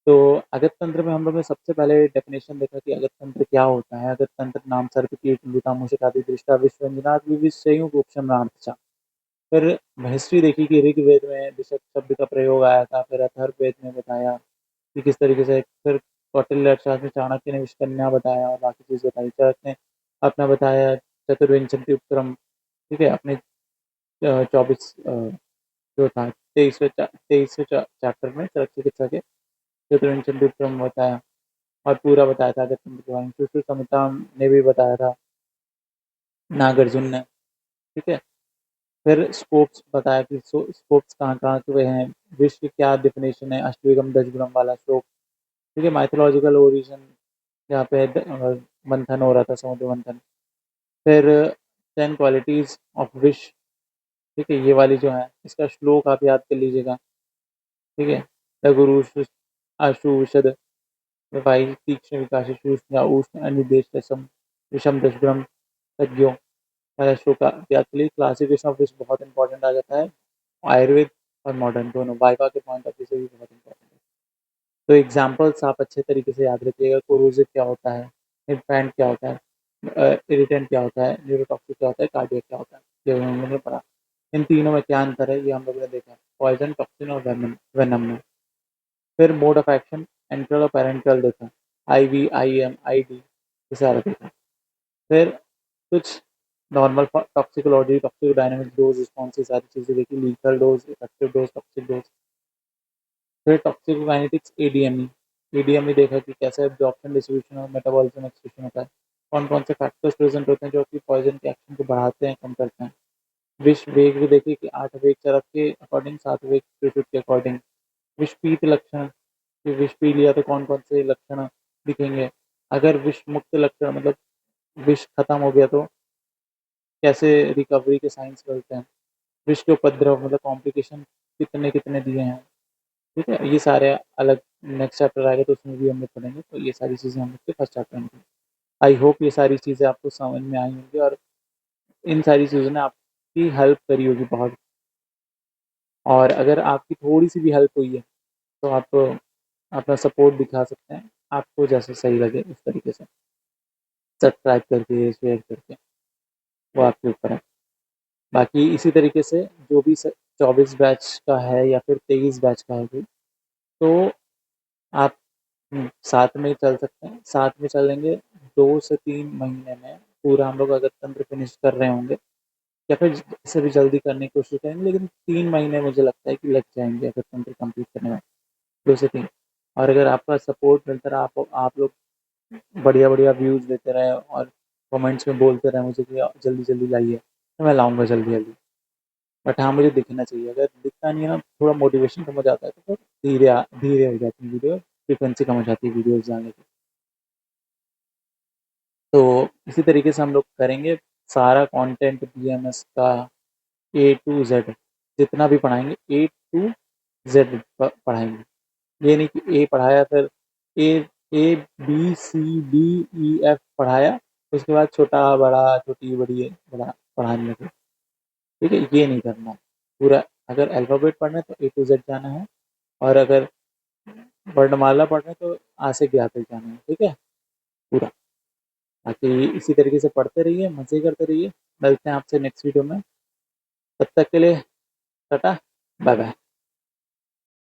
तो अगत तंत्र में हम लोग ने सबसे पहले डेफिनेशन देखा कि अगत तंत्र क्या होता है। अगत तंत्र नाम सर्प कीट मृता मूषक आदि दृष्टा विश्वंजनाथ विविधयुग उपशमनार्थ। फिर हिस्ट्री देखी कि ऋग्वेद में विषक शब्द का प्रयोग आया था। फिर अथर्ववेद में बताया कि किस तरीके से। फिर कौटिल्य अर्थशास्त्र में चाणक्य ने विष्कन्या बताया और बाकी चीज़ बताई। चरक ने अपना बताया चतुर्विंशति उपक्रम। ठीक है, अपने 24 जो था 23वें चैप्टर में चरक चिकित्सा के चतुर्विंशति उपक्रम बताया और पूरा बताया था अगस्त के बारे में। सुश्रुत संहिता ने भी बताया था नागार्जुन ने। ठीक है, फिर स्कोप्स बताया कि स्कोप्स कहाँ कहाँ के हुए हैं, विश्व की क्या डेफिनेशन है, अष्टविगम दशविगम वाला श्लोक। ठीक है, माइथोलॉजिकल ओरिजिन जहाँ पे मंथन हो रहा था, समुद्र मंथन। फिर 10 क्वालिटीज ऑफ विश। ठीक है, ये वाली जो है इसका श्लोक आप याद कर लीजिएगा। ठीक है, द गुरु अशुषद वायु तीक्ष्ण विकास या उष्ण अनिर्देश विषम दशग्रम तज्ञों वाला श्लोक याद के लिए। क्लासिफिकेशन ऑफ विश बहुत इंपॉर्टेंट आ जाता है, आयुर्वेद और मॉडर्न दोनों वाइवा के पॉइंट ऑफ व्यू से भी बहुत इंपॉर्टेंट है। तो एग्जाम्पल्स आप अच्छे तरीके से याद रखिएगा। कोरोसिव क्या होता है, इन्फेंट क्या होता है, इरिटेंट क्या होता है, न्यूरोटॉक्सिक क्या होता है, कार्डियक क्या होता है, ये हम लोगों ने पढ़ा। इन तीनों में क्या अंतर है ये हम लोगों ने देखा, पॉइजन, टॉक्सिन और वेनम में। फिर मोड ऑफ एक्शन एंट्रल और पैरेंट्रल देखा, IV, IM, ID, ये सारा देखा। फिर कुछ normal toxicology, toxic dynamic dose response, सारी चीज़ें देखी। Lethal dose, effective dose, toxic dose. फिर टॉक्सिकोकाइनेटिक्स, ADME देखा कि कैसे एब्जॉर्प्शन, डिस्ट्रीब्यूशन और मेटाबॉलिज्म एक्सक्रीशन होता है। कौन कौन से फैक्टर्स प्रेजेंट होते हैं जो कि पॉइजन के एक्शन को बढ़ाते हैं, कम करते हैं। विष वेग भी देखिए कि 8 वेग चरक के अकॉर्डिंग, 7 वेग त्रिशुट के अकॉर्डिंग। विष पीत लक्षण, कि विष पी लिया तो कौन कौन से लक्षण दिखेंगे। अगर विष मुक्त लक्षण मतलब विष खत्म हो गया तो कैसे रिकवरी के साइंस मिलते हैं। विष के उपद्रव मतलब कॉम्प्लिकेशन कितने कितने दिए हैं। ठीक है, ये सारे अलग नेक्स्ट चैप्टर आएगा तो उसमें भी हम लोग पढ़ेंगे। तो ये सारी चीज़ें हम लोग के फर्स्ट चैप्टर में। आई होप ये सारी चीज़ें आपको समझ में आई होंगी और इन सारी चीज़ों ने आपकी हेल्प करी होगी बहुत। और अगर आपकी थोड़ी सी भी हेल्प हुई है तो आप अपना सपोर्ट दिखा सकते हैं, आपको जैसे सही लगे उस तरीके से, सब्सक्राइब करके, शेयर करके, वो आपके ऊपर है। बाकी इसी तरीके से जो भी 24 बैच का है या फिर 23 बैच का है तो आप साथ में चल सकते हैं। साथ में चलेंगे, 2 से 3 महीने में पूरा हम लोग अगर तंत्र फिनिश कर रहे होंगे या फिर इससे भी जल्दी करने की कोशिश करेंगे, लेकिन 3 महीने मुझे लगता है कि लग जाएंगे अगर तंत्र कंप्लीट करने में, 2 से 3। और अगर आपका सपोर्ट मिलता रहा, आप लोग बढ़िया बढ़िया व्यूज़ देते रहे और कमेंट्स में बोलते रहे मुझे कि जल्दी जल्दी लाइए, तो मैं लाऊंगा जल्दी जल्दी। बट हाँ, मुझे दिखना चाहिए। अगर दिखता नहीं है ना, थोड़ा मोटिवेशन कम हो जाता है तो फिर धीरे हो जाती है वीडियो, फ्रिक्वेंसी कम हो जाती है वीडियोज़ डालने की। तो इसी तरीके से हम लोग करेंगे सारा कंटेंट BMS का A to Z, जितना भी पढ़ाएंगे A to Z पढ़ाएंगे। ये नहीं कि A पढ़ाया फिर A B C D E F पढ़ाया, उसके बाद छोटा बड़ा छोटी बड़ी बड़ा पढ़ाने लगे। ठीक है, ये नहीं करना है पूरा। अगर अल्फ़ाबेट पढ़ना है तो A to Z जाना है, और अगर वर्णमाला पढ़ना है तो आ से ज्ञा तक जाना है। ठीक है, पूरा। बाकी इसी तरीके से पढ़ते रहिए, मज़े करते रहिए। मिलते हैं आपसे नेक्स्ट वीडियो में, तब तक के लिए टाटा, बाय बाय।